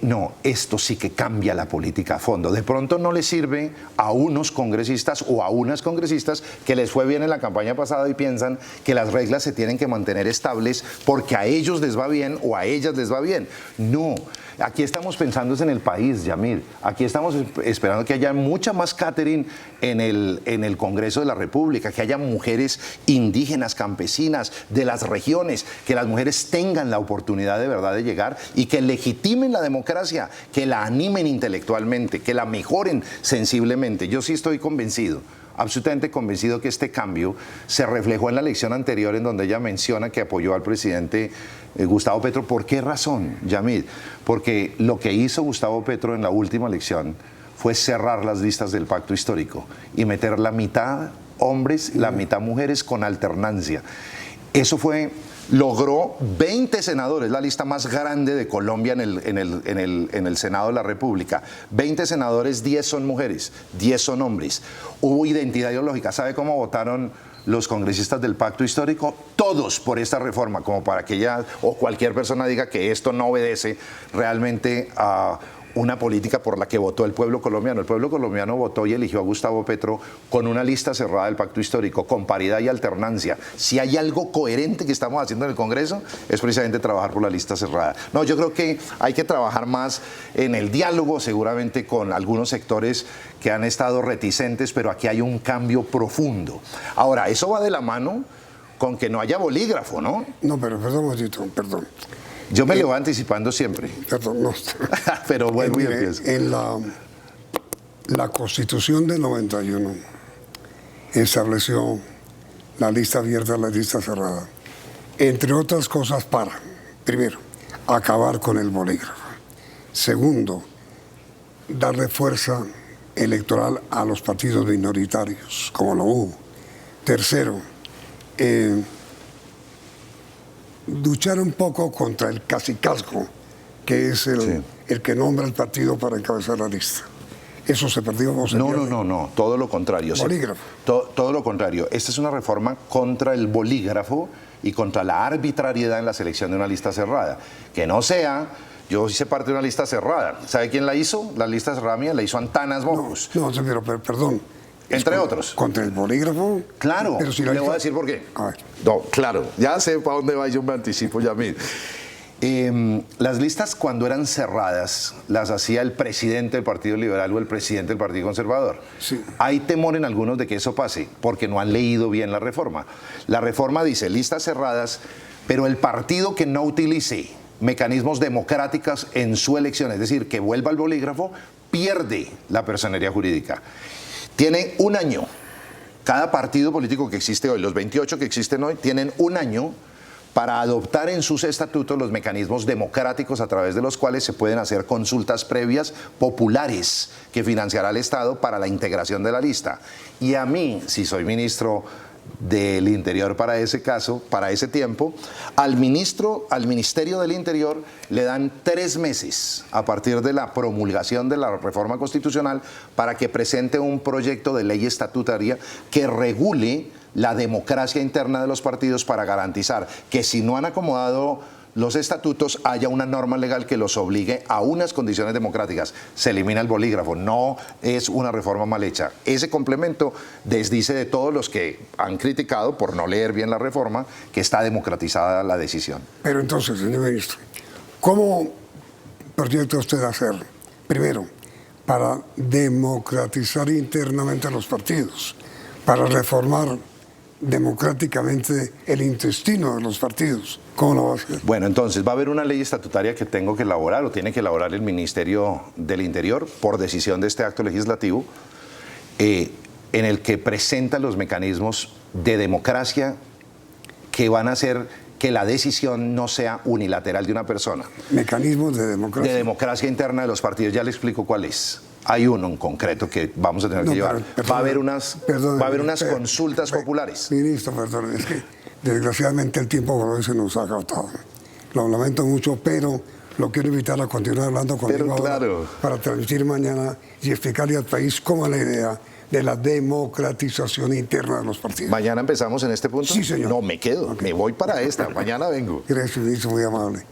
No, esto sí que cambia la política a fondo. De pronto no le sirve a unos congresistas o a unas congresistas que les fue bien en la campaña pasada y piensan que las reglas se tienen que mantener estables porque a ellos les va bien o a ellas les va bien. No, aquí estamos pensando en el país, Yamil. Aquí estamos esperando que haya mucha más catering en el Congreso de la República, que haya mujeres indígenas, campesinas, de las regiones, que las mujeres tengan la oportunidad de verdad de llegar y que legitimen la democracia, que la animen intelectualmente, que la mejoren sensiblemente. Yo sí estoy convencido, absolutamente convencido que este cambio se reflejó en la elección anterior en donde ella menciona que apoyó al presidente Gustavo Petro. ¿Por qué razón, Yamil? Porque lo que hizo Gustavo Petro en la última elección fue cerrar las listas del pacto histórico y meter la mitad hombres, la mitad mujeres con alternancia. Eso logró 20 senadores, la lista más grande de Colombia en el Senado de la República. 20 senadores, 10 son mujeres, 10 son hombres. Hubo identidad ideológica. ¿Sabe cómo votaron los congresistas del pacto histórico? Todos por esta reforma, como para que ella o cualquier persona diga que esto no obedece realmente a una política por la que votó el pueblo colombiano. El pueblo colombiano votó y eligió a Gustavo Petro con una lista cerrada del pacto histórico, con paridad y alternancia. Si hay algo coherente que estamos haciendo en el Congreso, es precisamente trabajar por la lista cerrada. No, yo creo que hay que trabajar más en el diálogo, seguramente con algunos sectores que han estado reticentes, pero aquí hay un cambio profundo. Ahora, eso va de la mano con que no haya bolígrafo, ¿no?
No, pero perdón.
Yo me le voy anticipando siempre.
Perdón, no.
Pero vuelvo y empiezo.
En la Constitución del 91 estableció la lista abierta, la lista cerrada. Entre otras cosas primero, acabar con el bolígrafo. Segundo, darle fuerza electoral a los partidos minoritarios, como lo hubo. Tercero, luchar un poco contra el cacicazgo, que es el que nombra el partido para encabezar la lista. ¿Eso se perdió o se pierde?
No, todo lo contrario.
Bolígrafo.
Todo lo contrario. Esta es una reforma contra el bolígrafo y contra la arbitrariedad en la selección de una lista cerrada. Que no sea, yo hice parte de una lista cerrada. ¿Sabe quién la hizo? La lista cerrada mía la hizo Antanas Mocus.
No, pero perdón.
Entre otros.
¿Contra el bolígrafo?
Claro,
pero si
le voy a decir por qué. No, claro, ya sé para dónde va, yo me anticipo, Yamil. Las listas cuando eran cerradas las hacía el presidente del Partido Liberal o el presidente del Partido Conservador.
Sí.
Hay temor en algunos de que eso pase porque no han leído bien la reforma. La reforma dice listas cerradas, pero el partido que no utilice mecanismos democráticos en su elección, es decir, que vuelva al bolígrafo, pierde la personería jurídica. Tiene un año. Cada partido político que existe hoy, los 28 que existen hoy, tienen un año para adoptar en sus estatutos los mecanismos democráticos a través de los cuales se pueden hacer consultas previas populares que financiará el Estado para la integración de la lista. Y a mí, si soy ministro del Interior para ese caso, para ese tiempo, al Ministerio del Interior le dan 3 meses a partir de la promulgación de la reforma constitucional para que presente un proyecto de ley estatutaria que regule la democracia interna de los partidos para garantizar que si no han acomodado los estatutos haya una norma legal que los obligue a unas condiciones democráticas. Se elimina el bolígrafo, no es una reforma mal hecha. Ese complemento desdice de todos los que han criticado por no leer bien la reforma que está democratizada la decisión.
Pero entonces, señor ministro, ¿cómo proyecta usted hacerlo? Primero, para democratizar internamente los partidos, para reformar democráticamente el intestino de los partidos. ¿Cómo lo va a hacer?
Bueno, entonces va a haber una ley estatutaria que tengo que elaborar o tiene que elaborar el Ministerio del Interior por decisión de este acto legislativo en el que presenta los mecanismos de democracia que van a hacer que la decisión no sea unilateral de una persona.
¿Mecanismos de democracia?
De democracia interna de los partidos, ya le explico cuál es. Hay uno en concreto que vamos a tener que llevar. Va a haber unas consultas populares.
Ministro, perdón, es que desgraciadamente el tiempo por hoy se nos ha agotado. Lo lamento mucho, pero lo quiero invitar a continuar hablando conmigo
claro,
para transmitir mañana y explicarle al país cómo es la idea de la democratización interna de los partidos.
¿Mañana empezamos en este punto?
Sí, señor.
No, me quedo, me voy para esta, mañana vengo.
Gracias, ministro, muy amable.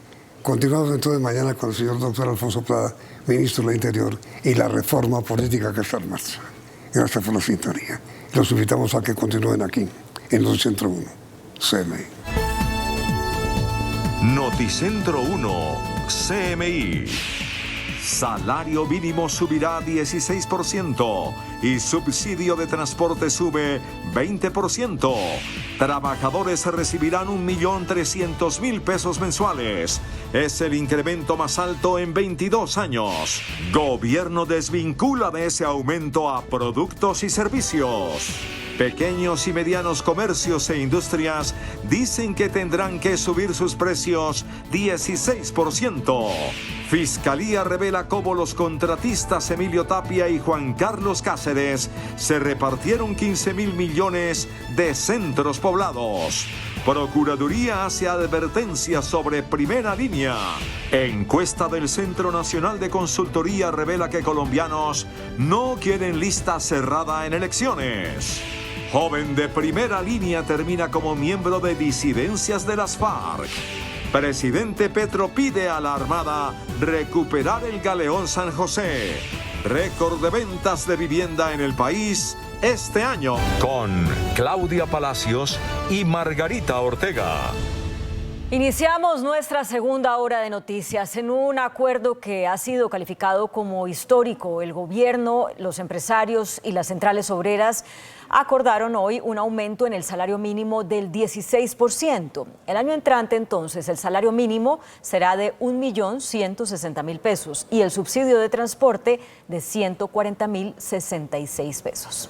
Continuamos entonces mañana con el señor doctor Alfonso Prada, ministro del Interior, y la reforma política que está en marcha. Gracias por la sintonía. Los invitamos a que continúen aquí, en Noticentro 1, CMI.
Noticentro 1, CMI. Salario mínimo subirá 16% y subsidio de transporte sube 20%. Trabajadores recibirán 1.300.000 pesos mensuales. Es el incremento más alto en 22 años. Gobierno desvincula de ese aumento a productos y servicios. Pequeños y medianos comercios e industrias dicen que tendrán que subir sus precios 16%. Fiscalía revela cómo los contratistas Emilio Tapia y Juan Carlos Cáceres se repartieron 15.000 millones de centros poblados. Procuraduría hace advertencias sobre Primera Línea. Encuesta del Centro Nacional de Consultoría revela que colombianos no quieren lista cerrada en elecciones. Joven de Primera Línea termina como miembro de disidencias de las FARC. Presidente Petro pide a la Armada recuperar el galeón San José. Récord de ventas de vivienda en el país este año. Con Claudia Palacios y Margarita Ortega.
Iniciamos nuestra segunda hora de noticias en un acuerdo que ha sido calificado como histórico. El gobierno, los empresarios y las centrales obreras acordaron hoy un aumento en el salario mínimo del 16%. El año entrante, entonces, el salario mínimo será de 1.160.000 pesos y el subsidio de transporte de 140.066 pesos.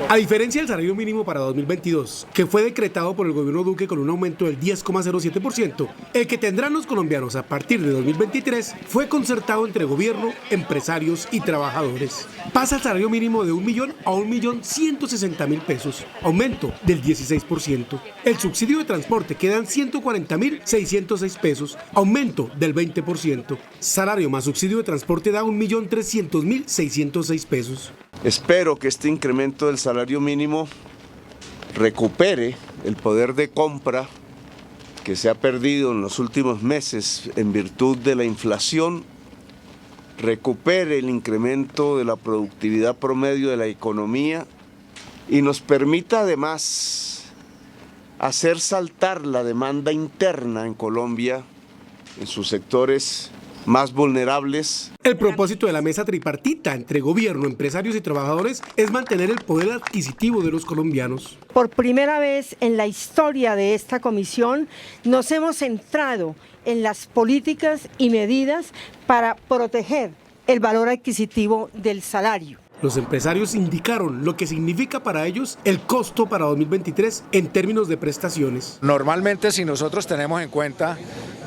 A diferencia del salario mínimo para 2022, que fue decretado por el gobierno Duque con un aumento del 10,07%, el que tendrán los colombianos a partir de 2023 fue concertado entre gobierno, empresarios y trabajadores. Pasa el salario mínimo de 1 millón a 1.160.000 pesos, aumento del 16%. El subsidio de transporte queda en 140.606 pesos, aumento del 20%. Salario más subsidio de transporte da 1.300.606 pesos.
Espero que este incremento del salario mínimo recupere el poder de compra que se ha perdido en los últimos meses en virtud de la inflación, recupere el incremento de la productividad promedio de la economía y nos permita además hacer saltar la demanda interna en Colombia en sus sectores más vulnerables.
El propósito de la mesa tripartita entre gobierno, empresarios y trabajadores es mantener el poder adquisitivo de los colombianos.
Por primera vez en la historia de esta comisión nos hemos centrado en las políticas y medidas para proteger el valor adquisitivo del salario.
Los empresarios indicaron lo que significa para ellos el costo para 2023 en términos de prestaciones.
Normalmente, si nosotros tenemos en cuenta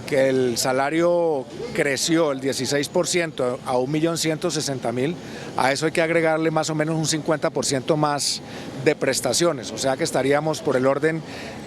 que el salario creció el 16% a 1.160.000, a eso hay que agregarle más o menos un 50% más de prestaciones, o sea que estaríamos por el orden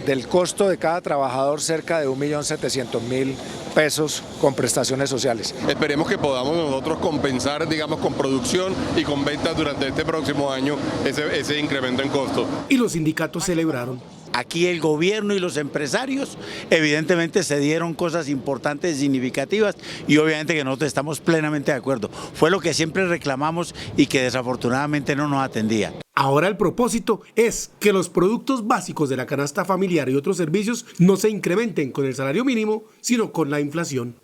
del costo de cada trabajador cerca de 1.700.000 pesos con prestaciones sociales.
Esperemos que podamos nosotros compensar, digamos, con producción y con ventas durante este próximo año ese incremento en costo.
Y los sindicatos celebraron.
Aquí el gobierno y los empresarios evidentemente se dieron cosas importantes, significativas, y obviamente que nosotros estamos plenamente de acuerdo. Fue lo que siempre reclamamos y que desafortunadamente no nos atendía.
Ahora el propósito es que los productos básicos de la canasta familiar y otros servicios no se incrementen con el salario mínimo, sino con la inflación.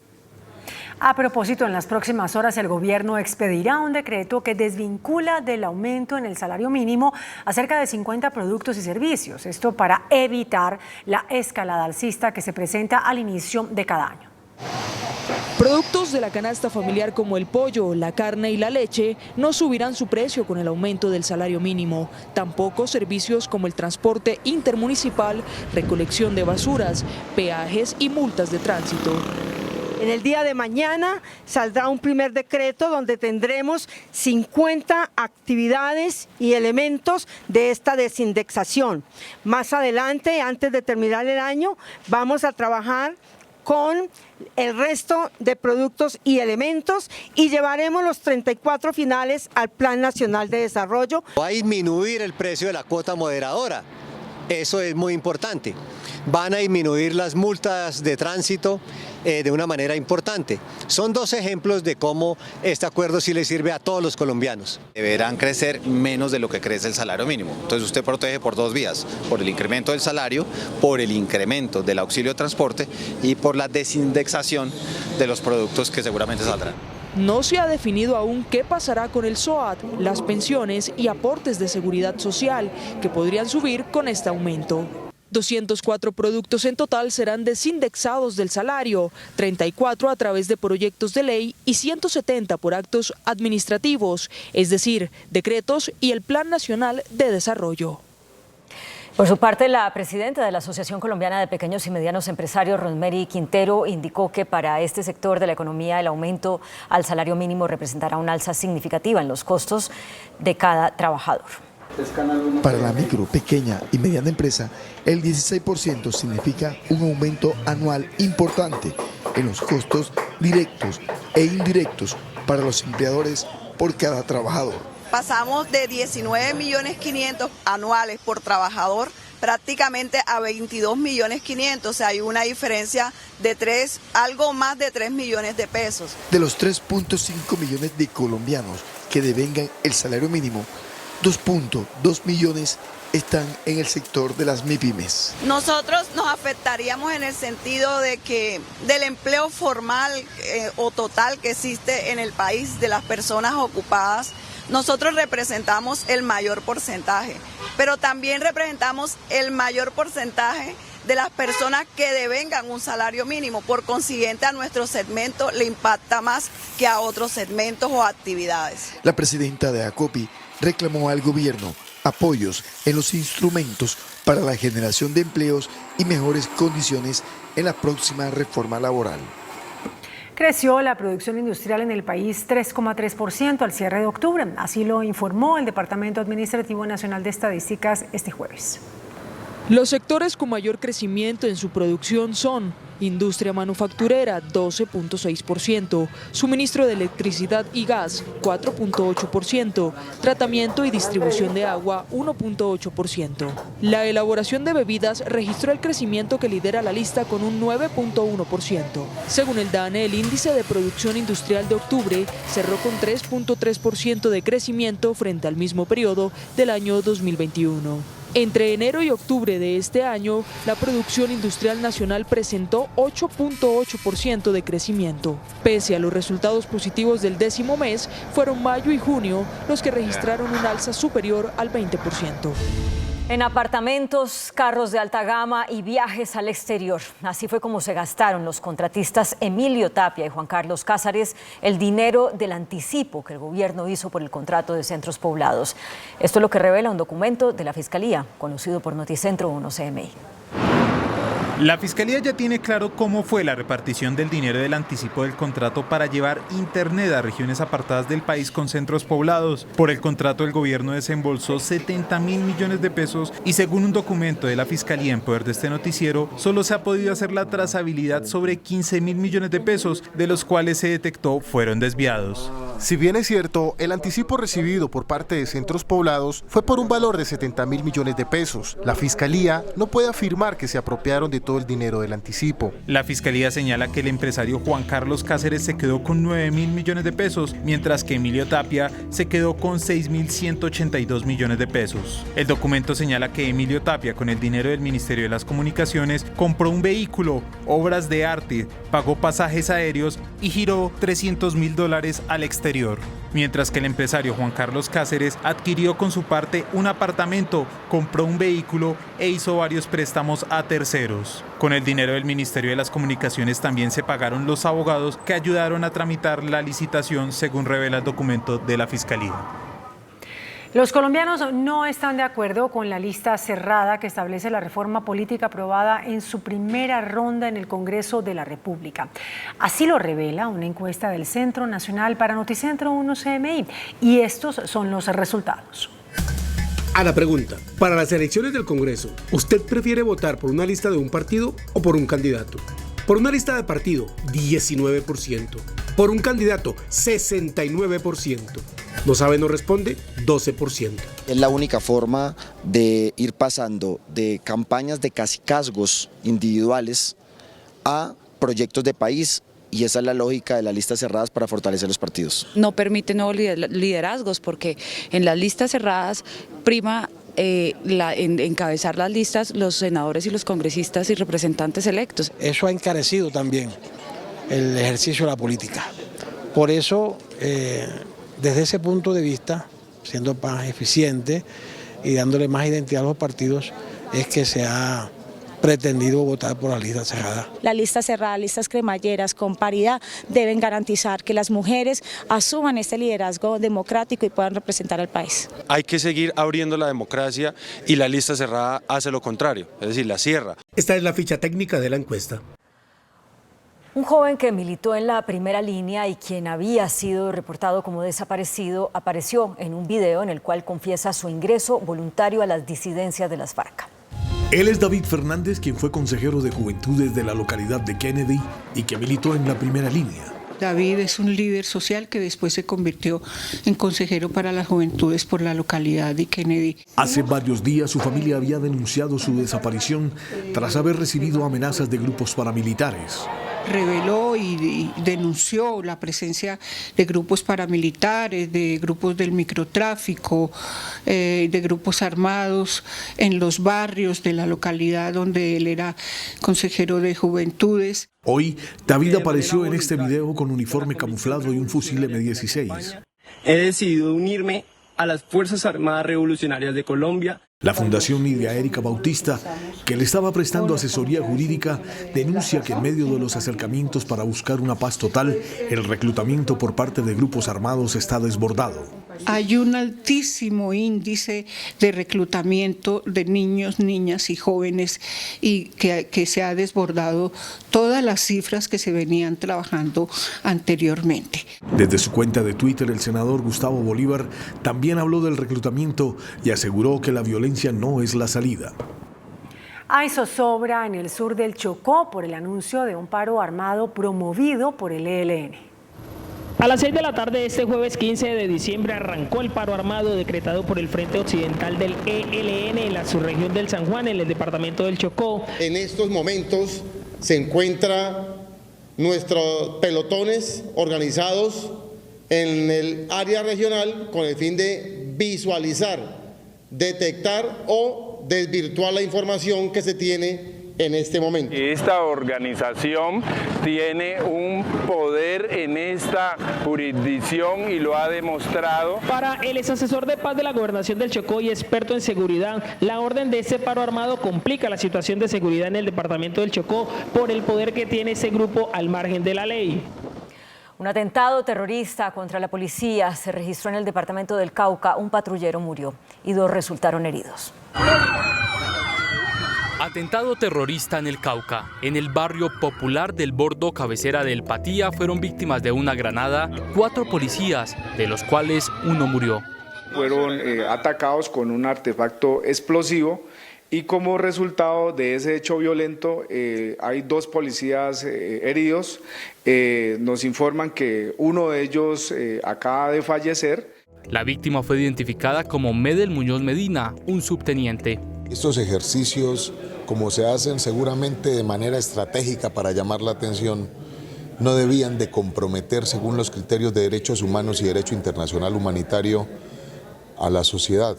A propósito, en las próximas horas el gobierno expedirá un decreto que desvincula del aumento en el salario mínimo a cerca de 50 productos y servicios. Esto para evitar la escalada alcista que se presenta al inicio de cada año.
Productos de la canasta familiar como el pollo, la carne y la leche no subirán su precio con el aumento del salario mínimo. Tampoco servicios como el transporte intermunicipal, recolección de basuras, peajes y multas de tránsito.
En el día de mañana saldrá un primer decreto donde tendremos 50 actividades y elementos de esta desindexación. Más adelante, antes de terminar el año, vamos a trabajar con el resto de productos y elementos y llevaremos los 34 finales al Plan Nacional de Desarrollo.
Va a disminuir el precio de la cuota moderadora, eso es muy importante. Van a disminuir las multas de tránsito de una manera importante. Son dos ejemplos de cómo este acuerdo sí le sirve a todos los colombianos.
Deberán crecer menos de lo que crece el salario mínimo. Entonces usted protege por dos vías, por el incremento del salario, por el incremento del auxilio de transporte y por la desindexación de los productos que seguramente saldrán.
No se ha definido aún qué pasará con el SOAT, las pensiones y aportes de seguridad social, que podrían subir con este aumento. 204 productos en total serán desindexados del salario, 34 a través de proyectos de ley y 170 por actos administrativos, es decir, decretos y el Plan Nacional de Desarrollo.
Por su parte, la presidenta de la Asociación Colombiana de Pequeños y Medianos Empresarios, Rosemary Quintero, indicó que para este sector de la economía el aumento al salario mínimo representará una alza significativa en los costos de cada trabajador.
Para la micro, pequeña y mediana empresa, el 16% significa un aumento anual importante en los costos directos e indirectos para los empleadores por cada trabajador.
Pasamos de 19.500.000 anuales por trabajador prácticamente a 22.500.000, o sea, hay una diferencia de algo más de 3 millones de pesos.
De los 3.5 millones de colombianos que devengan el salario mínimo, 2.2 millones están en el sector de las MIPYMES.
Nosotros nos afectaríamos en el sentido de que del empleo formal o total que existe en el país, de las personas ocupadas, nosotros representamos el mayor porcentaje, pero también representamos el mayor porcentaje de las personas que devengan un salario mínimo. Por consiguiente, a nuestro segmento le impacta más que a otros segmentos o actividades.
La presidenta de ACOPI reclamó al gobierno apoyos en los instrumentos para la generación de empleos y mejores condiciones en la próxima reforma laboral.
Creció la producción industrial en el país 3,3% al cierre de octubre. Así lo informó el Departamento Administrativo Nacional de Estadísticas este jueves.
Los sectores con mayor crecimiento en su producción son industria manufacturera 12.6%, suministro de electricidad y gas 4.8%, tratamiento y distribución de agua 1.8%. La elaboración de bebidas registró el crecimiento que lidera la lista con un 9.1%. Según el DANE, el índice de producción industrial de octubre cerró con 3.3% de crecimiento frente al mismo periodo del año 2021.
Entre enero y octubre de este año, la producción industrial nacional presentó 8.8% de crecimiento. Pese a los resultados positivos del 10º mes, fueron mayo y junio los que registraron un alza superior al 20%.
En apartamentos, carros de alta gama y viajes al exterior. Así fue como se gastaron los contratistas Emilio Tapia y Juan Carlos Cáceres el dinero del anticipo que el gobierno hizo por el contrato de centros poblados. Esto es lo que revela un documento de la Fiscalía, conocido por Noticentro 1 CMI.
La Fiscalía ya tiene claro cómo fue la repartición del dinero del anticipo del contrato para llevar Internet a regiones apartadas del país con centros poblados. Por el contrato, el gobierno desembolsó 70.000 millones de pesos y según un documento de la Fiscalía en poder de este noticiero, solo se ha podido hacer la trazabilidad sobre 15.000 millones de pesos, de los cuales se detectó fueron desviados.
Si bien es cierto, el anticipo recibido por parte de centros poblados fue por un valor de 70.000 millones de pesos. La Fiscalía no puede afirmar que se apropiaron de todo el dinero del anticipo.
La Fiscalía señala que el empresario Juan Carlos Cáceres se quedó con 9.000 millones de pesos, mientras que Emilio Tapia se quedó con 6.182 millones de pesos. El documento señala que Emilio Tapia, con el dinero del Ministerio de las Comunicaciones, compró un vehículo, obras de arte, pagó pasajes aéreos y giró $300.000 al exterior. Mientras que el empresario Juan Carlos Cáceres adquirió con su parte un apartamento, compró un vehículo e hizo varios préstamos a terceros. Con el dinero del Ministerio de las Comunicaciones también se pagaron los abogados que ayudaron a tramitar la licitación, según revela el documento de la Fiscalía.
Los colombianos no están de acuerdo con la lista cerrada que establece la reforma política aprobada en su primera ronda en el Congreso de la República. Así lo revela una encuesta del Centro Nacional para Noticentro 1 CMI. Y estos son los resultados.
A la pregunta, para las elecciones del Congreso, ¿usted prefiere votar por una lista de un partido o por un candidato? Por una lista de partido, 19%. Por un candidato, 69%. No sabe, no responde, 12%.
Es la única forma de ir pasando de campañas de cacicazgos individuales a proyectos de país. Y esa es la lógica de las listas cerradas para fortalecer los partidos.
No permite nuevos liderazgos porque en las listas cerradas prima en encabezar las listas los senadores y los congresistas y representantes electos.
Eso ha encarecido también el ejercicio de la política. Por eso, desde ese punto de vista, siendo más eficiente y dándole más identidad a los partidos, es que se ha pretendido votar por la lista cerrada.
La lista cerrada, listas cremalleras con paridad deben garantizar que las mujeres asuman este liderazgo democrático y puedan representar al país.
Hay que seguir abriendo la democracia y la lista cerrada hace lo contrario, es decir, la cierra.
Esta es la ficha técnica de la encuesta.
Un joven que militó en la primera línea y quien había sido reportado como desaparecido apareció en un video en el cual confiesa su ingreso voluntario a las disidencias de las FARC.
Él es David Fernández, quien fue consejero de Juventudes de la localidad de Kennedy y que militó en la primera línea.
David es un líder social que después se convirtió en consejero para las juventudes por la localidad de Kennedy.
Hace varios días su familia había denunciado su desaparición tras haber recibido amenazas de grupos paramilitares.
Reveló y denunció la presencia de grupos paramilitares, de grupos del microtráfico, de grupos armados en los barrios de la localidad donde él era consejero de Juventudes.
Hoy, David apareció en este video con uniforme camuflado y un fusil M16.
He decidido unirme a las Fuerzas Armadas Revolucionarias de Colombia.
La Fundación Nidia Erika Bautista, que le estaba prestando asesoría jurídica, denuncia que en medio de los acercamientos para buscar una paz total, el reclutamiento por parte de grupos armados está desbordado.
Hay un altísimo índice de reclutamiento de niños, niñas y jóvenes y que se ha desbordado todas las cifras que se venían trabajando anteriormente.
Desde su cuenta de Twitter, el senador Gustavo Bolívar también habló del reclutamiento y aseguró que la violencia no es la salida.
Hay zozobra en el sur del Chocó por el anuncio de un paro armado promovido por el ELN.
A las 6 de la tarde de este jueves 15 de diciembre arrancó el paro armado decretado por el Frente Occidental del ELN en la subregión del San Juan, en el departamento del Chocó.
En estos momentos se encuentran nuestros pelotones organizados en el área regional con el fin de visualizar, detectar o desvirtuar la información que se tiene en este momento.
Esta organización tiene un poder en esta jurisdicción y lo ha demostrado.
Para el ex asesor de paz de la Gobernación del Chocó y experto en seguridad, la orden de este paro armado complica la situación de seguridad en el departamento del Chocó por el poder que tiene ese grupo al margen de la ley.
Un atentado terrorista contra la policía se registró en el departamento del Cauca. Un patrullero murió y 2 resultaron heridos.
Atentado terrorista en el Cauca. En el barrio popular del Bordo, cabecera del Patía, fueron víctimas de una granada 4 policías, de los cuales 1 murió.
Fueron atacados con un artefacto explosivo y como resultado de ese hecho violento hay 2 policías heridos. Nos informan que uno de ellos acaba de fallecer.
La víctima fue identificada como Medel Muñoz Medina, un subteniente.
Estos ejercicios, como se hacen seguramente de manera estratégica para llamar la atención, no debían de comprometer, según los criterios de derechos humanos y derecho internacional humanitario, a la sociedad.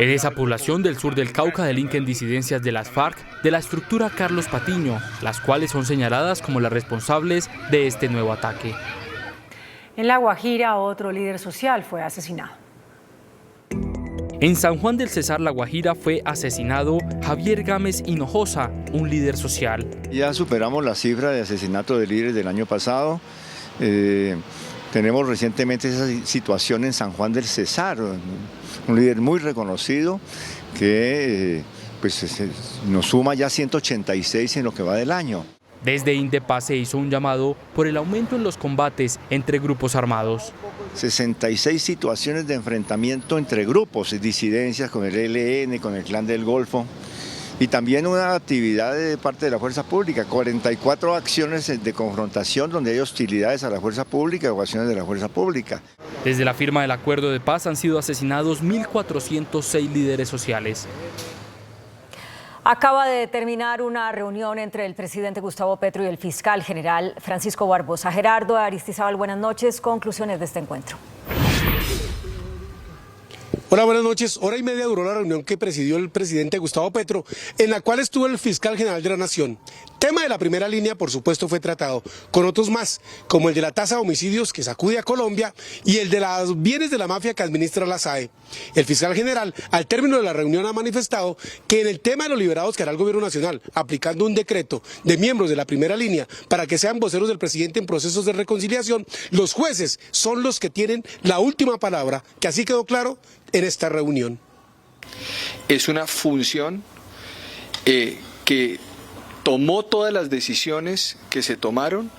En esa población del sur del Cauca delinquen disidencias de las FARC de la estructura Carlos Patiño, las cuales son señaladas como las responsables de este nuevo ataque.
En La Guajira, otro líder social fue asesinado.
En San Juan del Cesar, La Guajira, fue asesinado Javier Gámez Hinojosa, un líder social.
Ya superamos la cifra de asesinato de líderes del año pasado. Tenemos recientemente esa situación en San Juan del Cesar, un líder muy reconocido que nos suma ya 186 en lo que va del año.
Desde Indepaz se hizo un llamado por el aumento en los combates entre grupos armados.
66 situaciones de enfrentamiento entre grupos, disidencias con el ELN, con el Clan del Golfo, y también una actividad de parte de la fuerza pública, 44 acciones de confrontación donde hay hostilidades a la fuerza pública y ocasiones de la fuerza pública.
Desde la firma del acuerdo de paz han sido asesinados 1.406 líderes sociales.
Acaba de terminar una reunión entre el presidente Gustavo Petro y el fiscal general Francisco Barbosa. Gerardo Aristizábal, buenas noches. Conclusiones de este encuentro.
Hola, buenas noches. Hora y media duró la reunión que presidió el presidente Gustavo Petro, en la cual estuvo el fiscal general de la Nación. Tema de la primera línea, por supuesto, fue tratado, con otros más, como el de la tasa de homicidios que sacude a Colombia y el de los bienes de la mafia que administra la SAE. El fiscal general, al término de la reunión, ha manifestado que en el tema de los liberados que hará el gobierno nacional, aplicando un decreto de miembros de la primera línea para que sean voceros del presidente en procesos de reconciliación, los jueces son los que tienen la última palabra, que así quedó claro en esta reunión.
Es una función que tomó todas las decisiones que se tomaron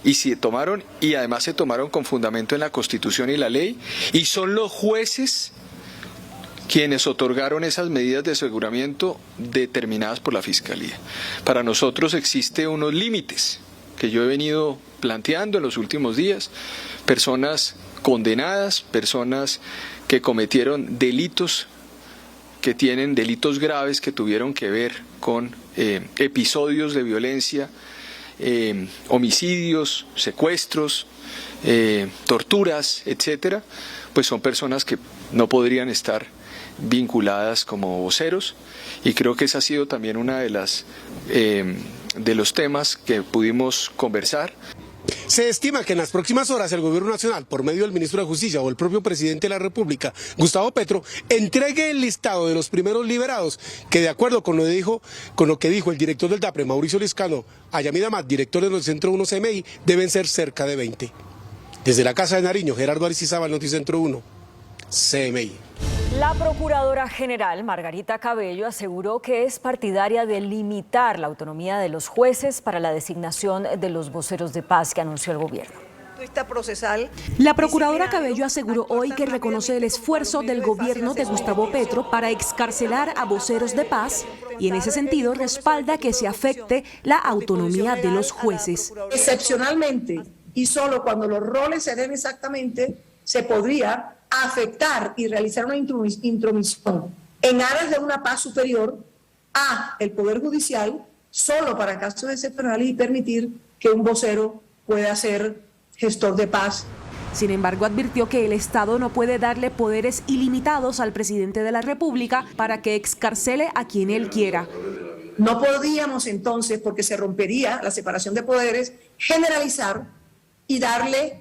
y además se tomaron con fundamento en la Constitución y la ley, y son los jueces quienes otorgaron esas medidas de aseguramiento determinadas por la Fiscalía. Para nosotros existe unos límites que yo he venido planteando en los últimos días, personas condenadas, personas que cometieron delitos, que tienen delitos graves que tuvieron que ver con episodios de violencia, homicidios, secuestros, torturas, etcétera, pues son personas que no podrían estar vinculadas como voceros, y creo que esa ha sido también una de los temas que pudimos conversar.
Se estima que en las próximas horas el gobierno nacional, por medio del ministro de Justicia o el propio presidente de la República, Gustavo Petro, entregue el listado de los primeros liberados, que de acuerdo con lo que dijo el director del DAPRE, Mauricio Liscano, a Yamid Amad, director del Centro 1 CMI, deben ser cerca de 20. Desde la Casa de Nariño, Gerardo Aristizábal, Noticentro 1, CMI.
La Procuradora General Margarita Cabello aseguró que es partidaria de limitar la autonomía de los jueces para la designación de los voceros de paz que anunció el gobierno.
La procuradora Cabello aseguró hoy que reconoce el esfuerzo del gobierno de Gustavo Petro para excarcelar a voceros de paz y en ese sentido respalda que se afecte la autonomía de los jueces.
Excepcionalmente y solo cuando los roles se den exactamente, se podría afectar y realizar una intromisión en aras de una paz superior a el Poder Judicial solo para casos excepcionales y permitir que un vocero pueda ser gestor de paz.
Sin embargo, advirtió que el Estado no puede darle poderes ilimitados al presidente de la República para que excarcele a quien él quiera.
No podíamos entonces, porque se rompería la separación de poderes, generalizar y darle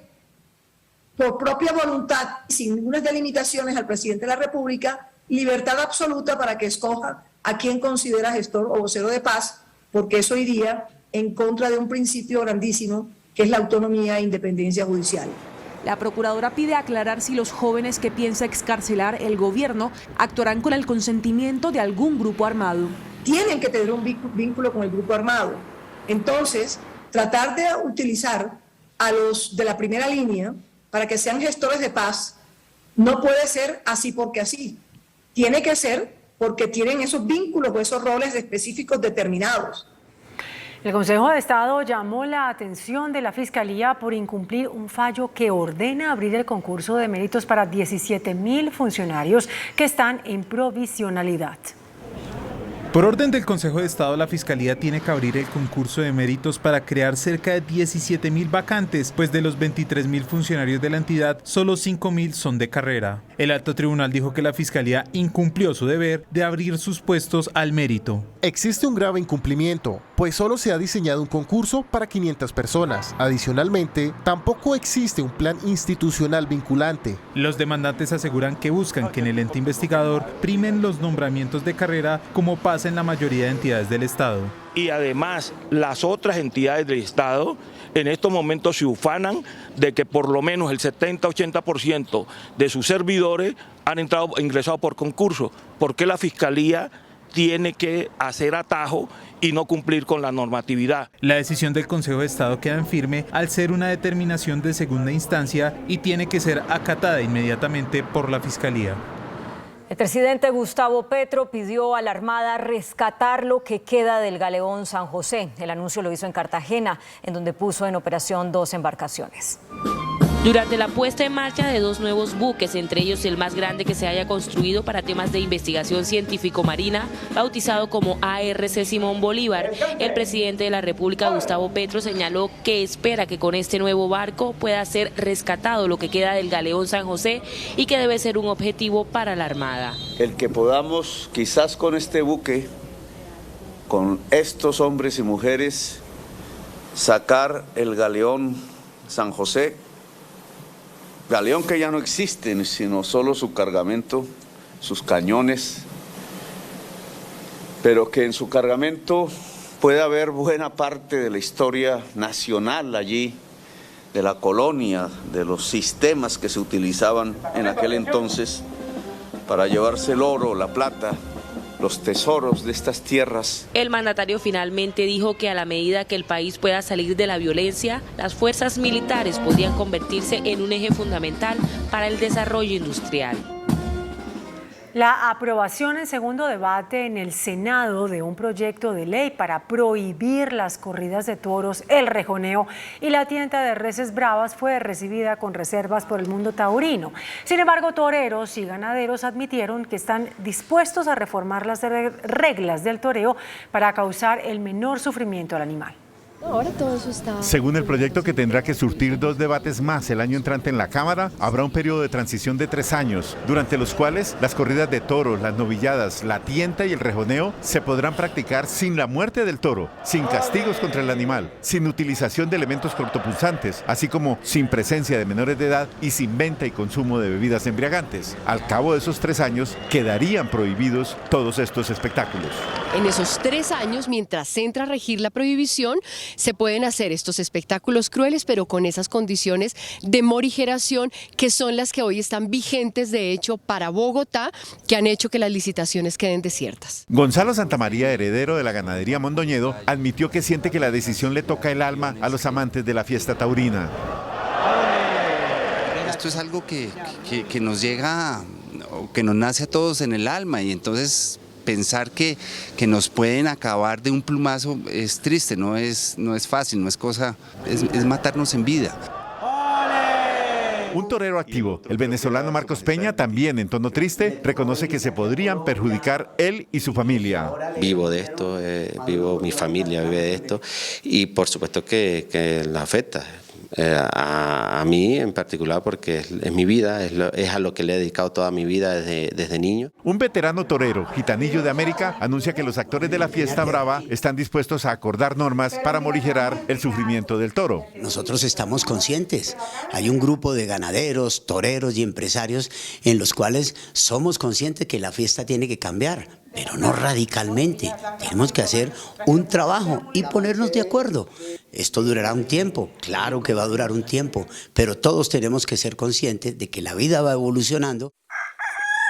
por propia voluntad, sin ninguna delimitaciones al presidente de la República, libertad absoluta para que escoja a quien considera gestor o vocero de paz, porque eso iría en contra de un principio grandísimo, que es la autonomía e independencia judicial.
La procuradora pide aclarar si los jóvenes que piensa excarcelar el gobierno actuarán con el consentimiento de algún grupo armado.
Tienen que tener un vínculo con el grupo armado. Entonces, tratar de utilizar a los de la primera línea para que sean gestores de paz no puede ser así porque así. Tiene que ser porque tienen esos vínculos o esos roles específicos determinados.
El Consejo de Estado llamó la atención de la Fiscalía por incumplir un fallo que ordena abrir el concurso de méritos para 17.000 funcionarios que están en provisionalidad.
Por orden del Consejo de Estado, la Fiscalía tiene que abrir el concurso de méritos para crear cerca de 17.000 vacantes, pues de los 23.000 funcionarios de la entidad, solo 5.000 son de carrera. El alto tribunal dijo que la Fiscalía incumplió su deber de abrir sus puestos al mérito.
Existe un grave incumplimiento, pues solo se ha diseñado un concurso para 500 personas. Adicionalmente, tampoco existe un plan institucional vinculante.
Los demandantes aseguran que buscan que en el ente investigador primen los nombramientos de carrera como pasa en la mayoría de entidades del Estado.
Y además las otras entidades del Estado en estos momentos se ufanan de que por lo menos el 70-80% de sus servidores han ingresado por concurso. ¿Por qué la Fiscalía tiene que hacer atajo y no cumplir con la normatividad?
La decisión del Consejo de Estado queda en firme al ser una determinación de segunda instancia y tiene que ser acatada inmediatamente por la Fiscalía.
El presidente Gustavo Petro pidió a la Armada rescatar lo que queda del galeón San José. El anuncio lo hizo en Cartagena, en donde puso en operación 2 embarcaciones.
Durante la puesta en marcha de 2 nuevos buques, entre ellos el más grande que se haya construido para temas de investigación científico-marina, bautizado como ARC Simón Bolívar, el presidente de la República, Gustavo Petro, señaló que espera que con este nuevo barco pueda ser rescatado lo que queda del galeón San José y que debe ser un objetivo para la Armada.
El que podamos, quizás con este buque, con estos hombres y mujeres, sacar el galeón San José, galeón que ya no existe, sino solo su cargamento, sus cañones, pero que en su cargamento puede haber buena parte de la historia nacional allí, de la colonia, de los sistemas que se utilizaban en aquel entonces para llevarse el oro, la plata, los tesoros de estas tierras.
El mandatario finalmente dijo que a la medida que el país pueda salir de la violencia, las fuerzas militares podrían convertirse en un eje fundamental para el desarrollo industrial.
La aprobación en segundo debate en el Senado de un proyecto de ley para prohibir las corridas de toros, el rejoneo y la tienta de reses bravas fue recibida con reservas por el mundo taurino. Sin embargo, toreros y ganaderos admitieron que están dispuestos a reformar las reglas del toreo para causar el menor sufrimiento al animal.
Ahora todo eso está...
Según el proyecto, que tendrá que surtir 2 debates más el año entrante en la Cámara, habrá un periodo de transición de 3 años, durante los cuales las corridas de toros, las novilladas, la tienta y el rejoneo se podrán practicar sin la muerte del toro, sin castigos contra el animal, sin utilización de elementos cortopunzantes, así como sin presencia de menores de edad y sin venta y consumo de bebidas embriagantes. Al cabo de esos 3 años, quedarían prohibidos todos estos espectáculos.
En esos 3 años, mientras entra a regir la prohibición, se pueden hacer estos espectáculos crueles, pero con esas condiciones de morigeración que son las que hoy están vigentes, de hecho, para Bogotá, que han hecho que las licitaciones queden desiertas.
Gonzalo Santamaría, heredero de la ganadería Mondoñedo, admitió que siente que la decisión le toca el alma a los amantes de la fiesta taurina.
Esto es algo que nos llega, que nos nace a todos en el alma, y entonces pensar que nos pueden acabar de un plumazo es triste, no es fácil, no es cosa, es matarnos en vida.
Un torero activo, el venezolano Marcos Peña, también en tono triste, reconoce que se podrían perjudicar él y su familia.
Vivo de esto, mi familia vive de esto, y por supuesto que la afecta. a mí en particular porque es mi vida, es a lo que le he dedicado toda mi vida desde niño.
Un veterano torero, gitanillo de América, anuncia que los actores de la fiesta brava están dispuestos a acordar normas para morigerar el sufrimiento del toro.
Nosotros estamos conscientes, hay un grupo de ganaderos, toreros y empresarios en los cuales somos conscientes que la fiesta tiene que cambiar, pero no radicalmente. Tenemos que hacer un trabajo y ponernos de acuerdo. Esto durará un tiempo, claro que va a durar un tiempo, pero todos tenemos que ser conscientes de que la vida va evolucionando.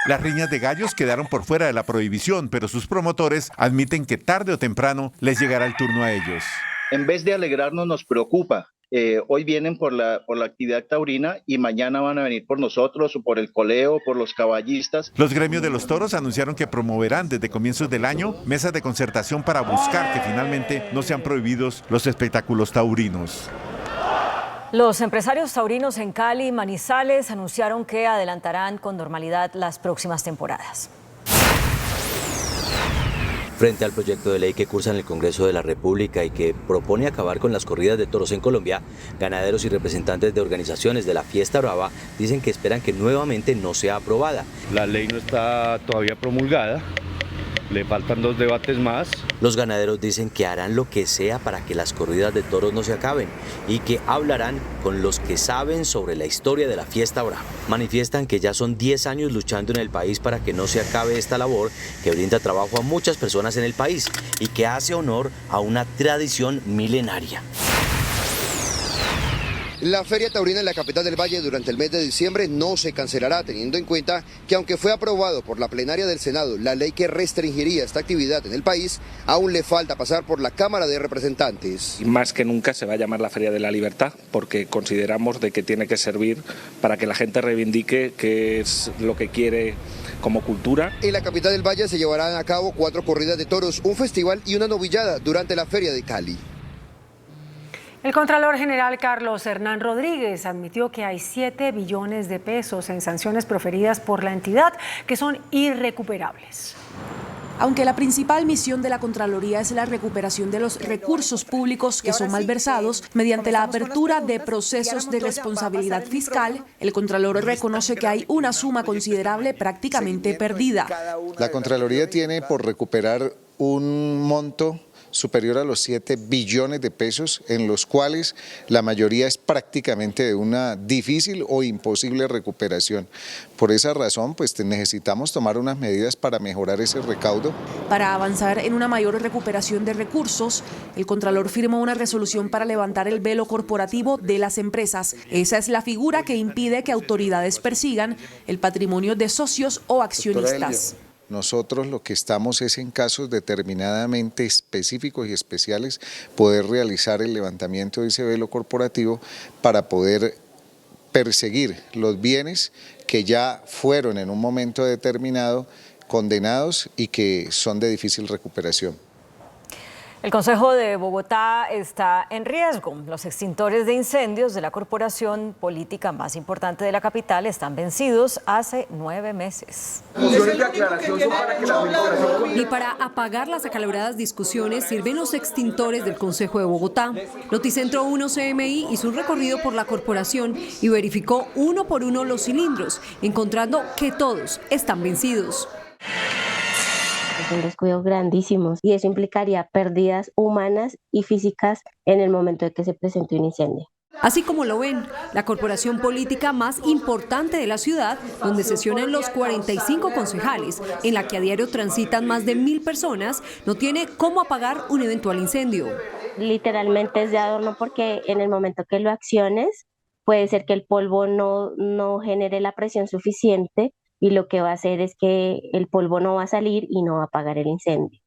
Las riñas de gallos quedaron por fuera de la prohibición, pero sus promotores admiten que tarde o temprano les llegará el turno a ellos.
En vez de alegrarnos, nos preocupa. Hoy vienen por la actividad taurina y mañana van a venir por nosotros o por el coleo, por los caballistas.
Los gremios de los toros anunciaron que promoverán desde comienzos del año mesas de concertación para buscar que finalmente no sean prohibidos los espectáculos taurinos.
Los empresarios taurinos en Cali y Manizales anunciaron que adelantarán con normalidad las próximas temporadas.
Frente al proyecto de ley que cursa en el Congreso de la República y que propone acabar con las corridas de toros en Colombia, ganaderos y representantes de organizaciones de la fiesta brava dicen que esperan que nuevamente no sea aprobada.
La ley no está todavía promulgada, le faltan 2 debates más.
Los ganaderos dicen que harán lo que sea para que las corridas de toros no se acaben y que hablarán con los que saben sobre la historia de la fiesta brava. Manifiestan que ya son 10 años luchando en el país para que no se acabe esta labor que brinda trabajo a muchas personas en el país y que hace honor a una tradición milenaria.
La Feria Taurina en la capital del Valle durante el mes de diciembre no se cancelará, teniendo en cuenta que aunque fue aprobado por la plenaria del Senado la ley que restringiría esta actividad en el país, aún le falta pasar por la Cámara de Representantes.
Y más que nunca se va a llamar la Feria de la Libertad, porque consideramos de que tiene que servir para que la gente reivindique qué es lo que quiere como cultura.
En la capital del Valle se llevarán a cabo 4 corridas de toros, un festival y una novillada durante la Feria de Cali.
El Contralor General Carlos Hernán Rodríguez admitió que hay 7 billones de pesos en sanciones proferidas por la entidad que son irrecuperables.
Aunque la principal misión de la Contraloría es la recuperación de los recursos públicos que son malversados mediante la apertura de procesos de responsabilidad fiscal, el Contralor reconoce que hay una suma considerable prácticamente perdida.
La Contraloría tiene por recuperar un monto superior a los 7 billones de pesos, en los cuales la mayoría es prácticamente de una difícil o imposible recuperación. Por esa razón, pues necesitamos tomar unas medidas para mejorar ese recaudo.
Para avanzar en una mayor recuperación de recursos, el Contralor firmó una resolución para levantar el velo corporativo de las empresas. Esa es la figura que impide que autoridades persigan el patrimonio de socios o accionistas.
Nosotros lo que estamos es en casos determinadamente específicos y especiales poder realizar el levantamiento de ese velo corporativo para poder perseguir los bienes que ya fueron en un momento determinado condenados y que son de difícil recuperación.
El Consejo de Bogotá está en riesgo. Los extintores de incendios de la corporación política más importante de la capital están vencidos hace 9 meses.
Ni para apagar las acaloradas discusiones sirven los extintores del Consejo de Bogotá. Noticentro 1 CMI hizo un recorrido por la corporación y verificó uno por uno los cilindros, encontrando que todos están vencidos.
Son descuidos grandísimos y eso implicaría pérdidas humanas y físicas en el momento de que se presente un incendio.
Así como lo ven, la corporación política más importante de la ciudad, donde sesionan los 45 concejales, en la que a diario transitan más de 1000 personas, no tiene cómo apagar un eventual incendio.
Literalmente es de adorno porque en el momento que lo acciones, puede ser que el polvo no genere la presión suficiente y lo que va a hacer es que el polvo no va a salir y no va a apagar el incendio.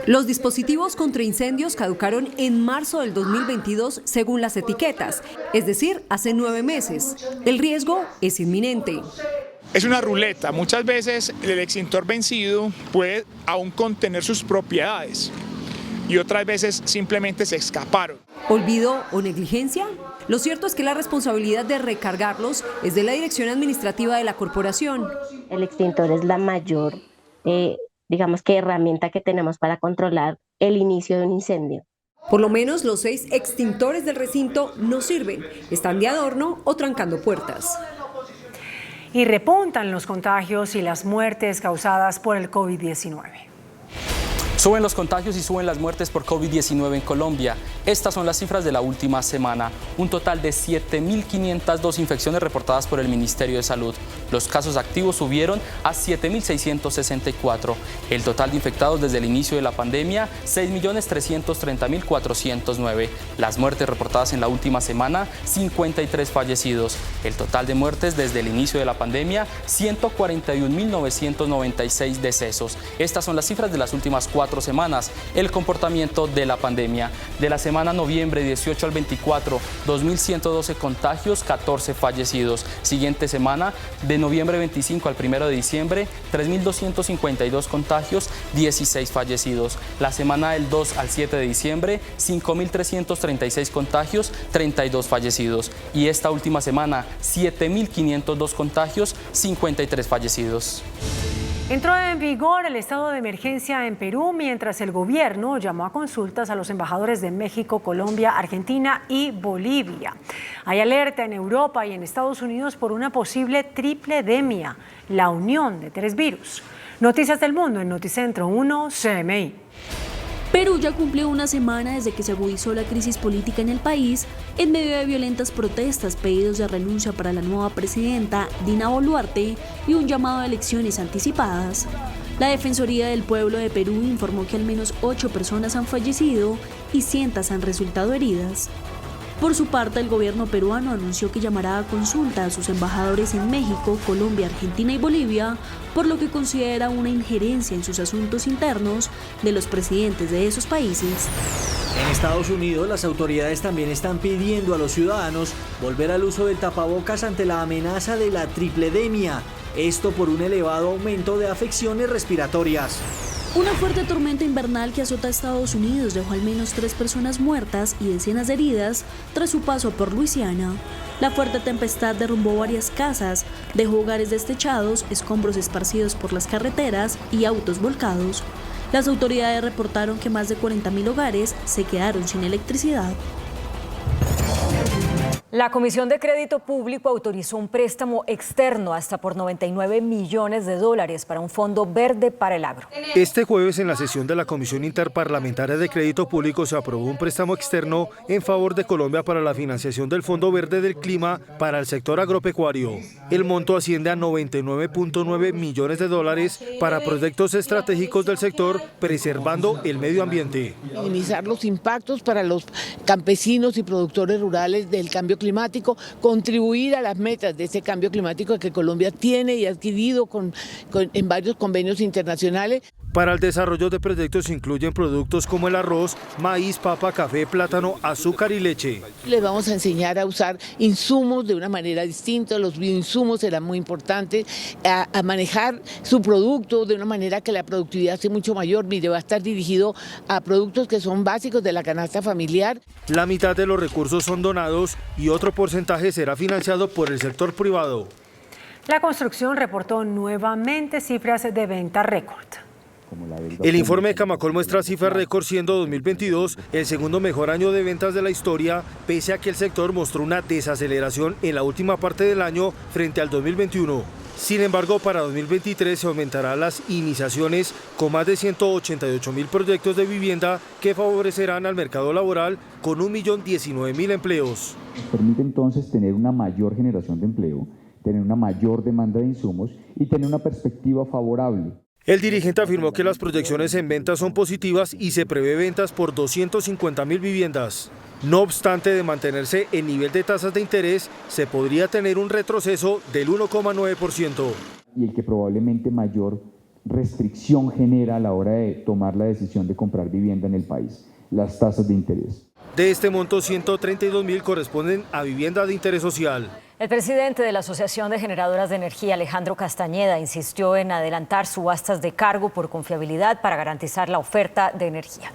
Los dispositivos contra incendios caducaron en marzo del 2022 según las etiquetas, es decir, hace 9 meses. El riesgo es inminente.
Es una ruleta. Muchas veces el extintor vencido puede aún contener sus propiedades y otras veces simplemente se escaparon.
¿Olvido o negligencia? Lo cierto es que la responsabilidad de recargarlos es de la Dirección Administrativa de la corporación.
El extintor es la mayor, digamos que herramienta que tenemos para controlar el inicio de un incendio.
Por lo menos los 6 extintores del recinto no sirven, están de adorno o trancando puertas.
Y repuntan los contagios y las muertes causadas por el COVID-19.
Suben los contagios y suben las muertes por COVID-19 en Colombia. Estas son las cifras de la última semana. Un total de 7.502 infecciones reportadas por el Ministerio de Salud. Los casos activos subieron a 7.664. El total de infectados desde el inicio de la pandemia, 6.330.409. Las muertes reportadas en la última semana, 53 fallecidos. El total de muertes desde el inicio de la pandemia, 141.996 decesos. Estas son las cifras de las últimas 4 semanas. El comportamiento de la pandemia. De la semana noviembre 18 al 24, 2.112 contagios, 14 fallecidos. Siguiente semana, de noviembre 25 al 1 de diciembre, 3.252 contagios, 16 fallecidos. La semana del 2 al 7 de diciembre, 5.336 contagios, 32 fallecidos. Y esta última semana, 7.502 contagios, 53 fallecidos.
Entró en vigor el estado de emergencia en Perú mientras el gobierno llamó a consultas a los embajadores de México, Colombia, Argentina y Bolivia. Hay alerta en Europa y en Estados Unidos por una posible tripledemia, la unión de 3 virus. Noticias del mundo en Noticentro 1 CMI.
Perú ya cumplió una semana desde que se agudizó la crisis política en el país en medio de violentas protestas, pedidos de renuncia para la nueva presidenta Dina Boluarte y un llamado a elecciones anticipadas. La Defensoría del Pueblo de Perú informó que al menos 8 personas han fallecido y cientos han resultado heridas. Por su parte, el gobierno peruano anunció que llamará a consulta a sus embajadores en México, Colombia, Argentina y Bolivia, por lo que considera una injerencia en sus asuntos internos de los presidentes de esos países.
En Estados Unidos, las autoridades también están pidiendo a los ciudadanos volver al uso del tapabocas ante la amenaza de la tripledemia. Esto por un elevado aumento de afecciones respiratorias.
Una fuerte tormenta invernal que azota a Estados Unidos dejó al menos 3 personas muertas y decenas de heridas tras su paso por Luisiana. La fuerte tempestad derrumbó varias casas, dejó hogares destechados, escombros esparcidos por las carreteras y autos volcados. Las autoridades reportaron que más de 40.000 hogares se quedaron sin electricidad.
La Comisión de Crédito Público autorizó un préstamo externo hasta por $99 millones para un fondo verde para el agro.
Este jueves, en la sesión de la Comisión Interparlamentaria de Crédito Público, se aprobó un préstamo externo en favor de Colombia para la financiación del Fondo Verde del Clima para el sector agropecuario. El monto asciende a $99.9 millones para proyectos estratégicos del sector, preservando el medio ambiente.
Minimizar los impactos para los campesinos y productores rurales del cambio climático, contribuir a las metas de ese cambio climático que Colombia tiene y ha adquirido en varios convenios internacionales.
Para el desarrollo de proyectos se incluyen productos como el arroz, maíz, papa, café, plátano, azúcar y leche.
Les vamos a enseñar a usar insumos de una manera distinta, los bioinsumos serán muy importantes, a manejar su producto de una manera que la productividad sea mucho mayor. Mire, va a estar dirigido a productos que son básicos de la canasta familiar.
La mitad de los recursos son donados y otro porcentaje será financiado por el sector privado.
La construcción reportó nuevamente cifras de venta récord.
El informe de Camacol muestra cifras récord, siendo 2022 el segundo mejor año de ventas de la historia, pese a que el sector mostró una desaceleración en la última parte del año frente al 2021. Sin embargo, para 2023 se aumentarán las iniciaciones con más de 188.000 proyectos de vivienda que favorecerán al mercado laboral con 1.019.000 empleos.
Permite entonces tener una mayor generación de empleo, tener una mayor demanda de insumos y tener una perspectiva favorable.
El dirigente afirmó que las proyecciones en ventas son positivas y se prevé ventas por 250.000 viviendas. No obstante, de mantenerse el nivel de tasas de interés, se podría tener un retroceso del 1,9%.
Y el que probablemente mayor restricción genera a la hora de tomar la decisión de comprar vivienda en el país, las tasas de interés.
De este monto, 132.000 corresponden a vivienda de interés social.
El presidente de la Asociación de Generadoras de Energía, Alejandro Castañeda, insistió en adelantar subastas de cargo por confiabilidad para garantizar la oferta de energía.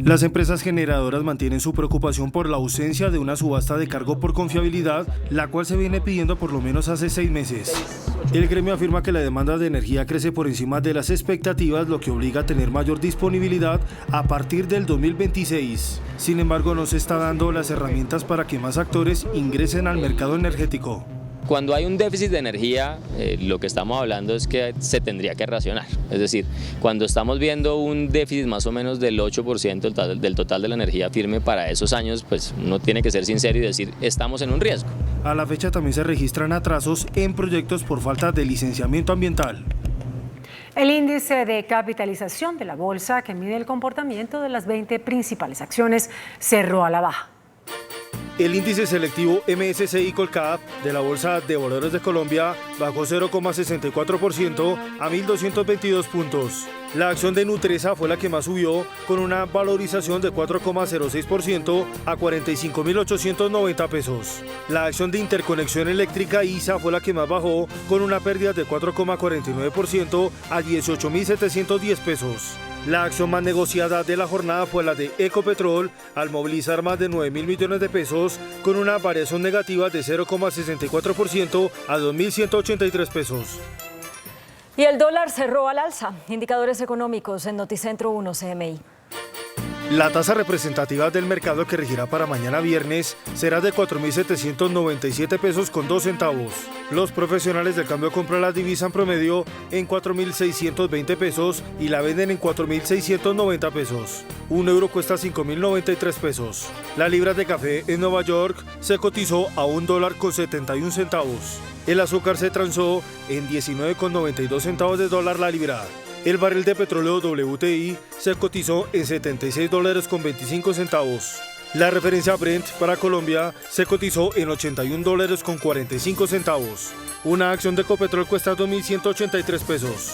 Las empresas generadoras mantienen su preocupación por la ausencia de una subasta de cargo por confiabilidad, la cual se viene pidiendo por lo menos hace 6 meses. El gremio afirma que la demanda de energía crece por encima de las expectativas, lo que obliga a tener mayor disponibilidad a partir del 2026. Sin embargo, no se está dando las herramientas para que más actores ingresen al mercado energético.
Cuando hay un déficit de energía, lo que estamos hablando es que se tendría que racionar. Es decir, cuando estamos viendo un déficit más o menos del 8% del total de la energía firme para esos años, pues uno tiene que ser sincero y decir, estamos en un riesgo.
A la fecha también se registran atrasos en proyectos por falta de licenciamiento ambiental.
El índice de capitalización de la bolsa, que mide el comportamiento de las 20 principales acciones, cerró a la baja.
El índice selectivo MSCI Colcap de la Bolsa de Valores de Colombia bajó 0,64% a 1.222 puntos. La acción de Nutresa fue la que más subió, con una valorización de 4,06% a 45.890 pesos. La acción de Interconexión Eléctrica ISA fue la que más bajó, con una pérdida de 4,49% a 18.710 pesos. La acción más negociada de la jornada fue la de Ecopetrol, al movilizar más de 9.000 millones de pesos, con una variación negativa de 0,64% a 2.183 pesos.
Y el dólar cerró al alza. Indicadores económicos en Noticentro 1 CMI.
La tasa representativa del mercado, que regirá para mañana viernes, será de 4.797 pesos con 2 centavos. Los profesionales del cambio compran la divisa en promedio en 4.620 pesos y la venden en 4.690 pesos. Un euro cuesta 5.093 pesos. La libra de café en Nueva York se cotizó a $1.71. El azúcar se transó en 19,92 centavos de dólar la libra. El barril de petróleo WTI se cotizó en $76.25. La referencia Brent para Colombia se cotizó en $81.45. Una acción de Ecopetrol cuesta 2.183 pesos.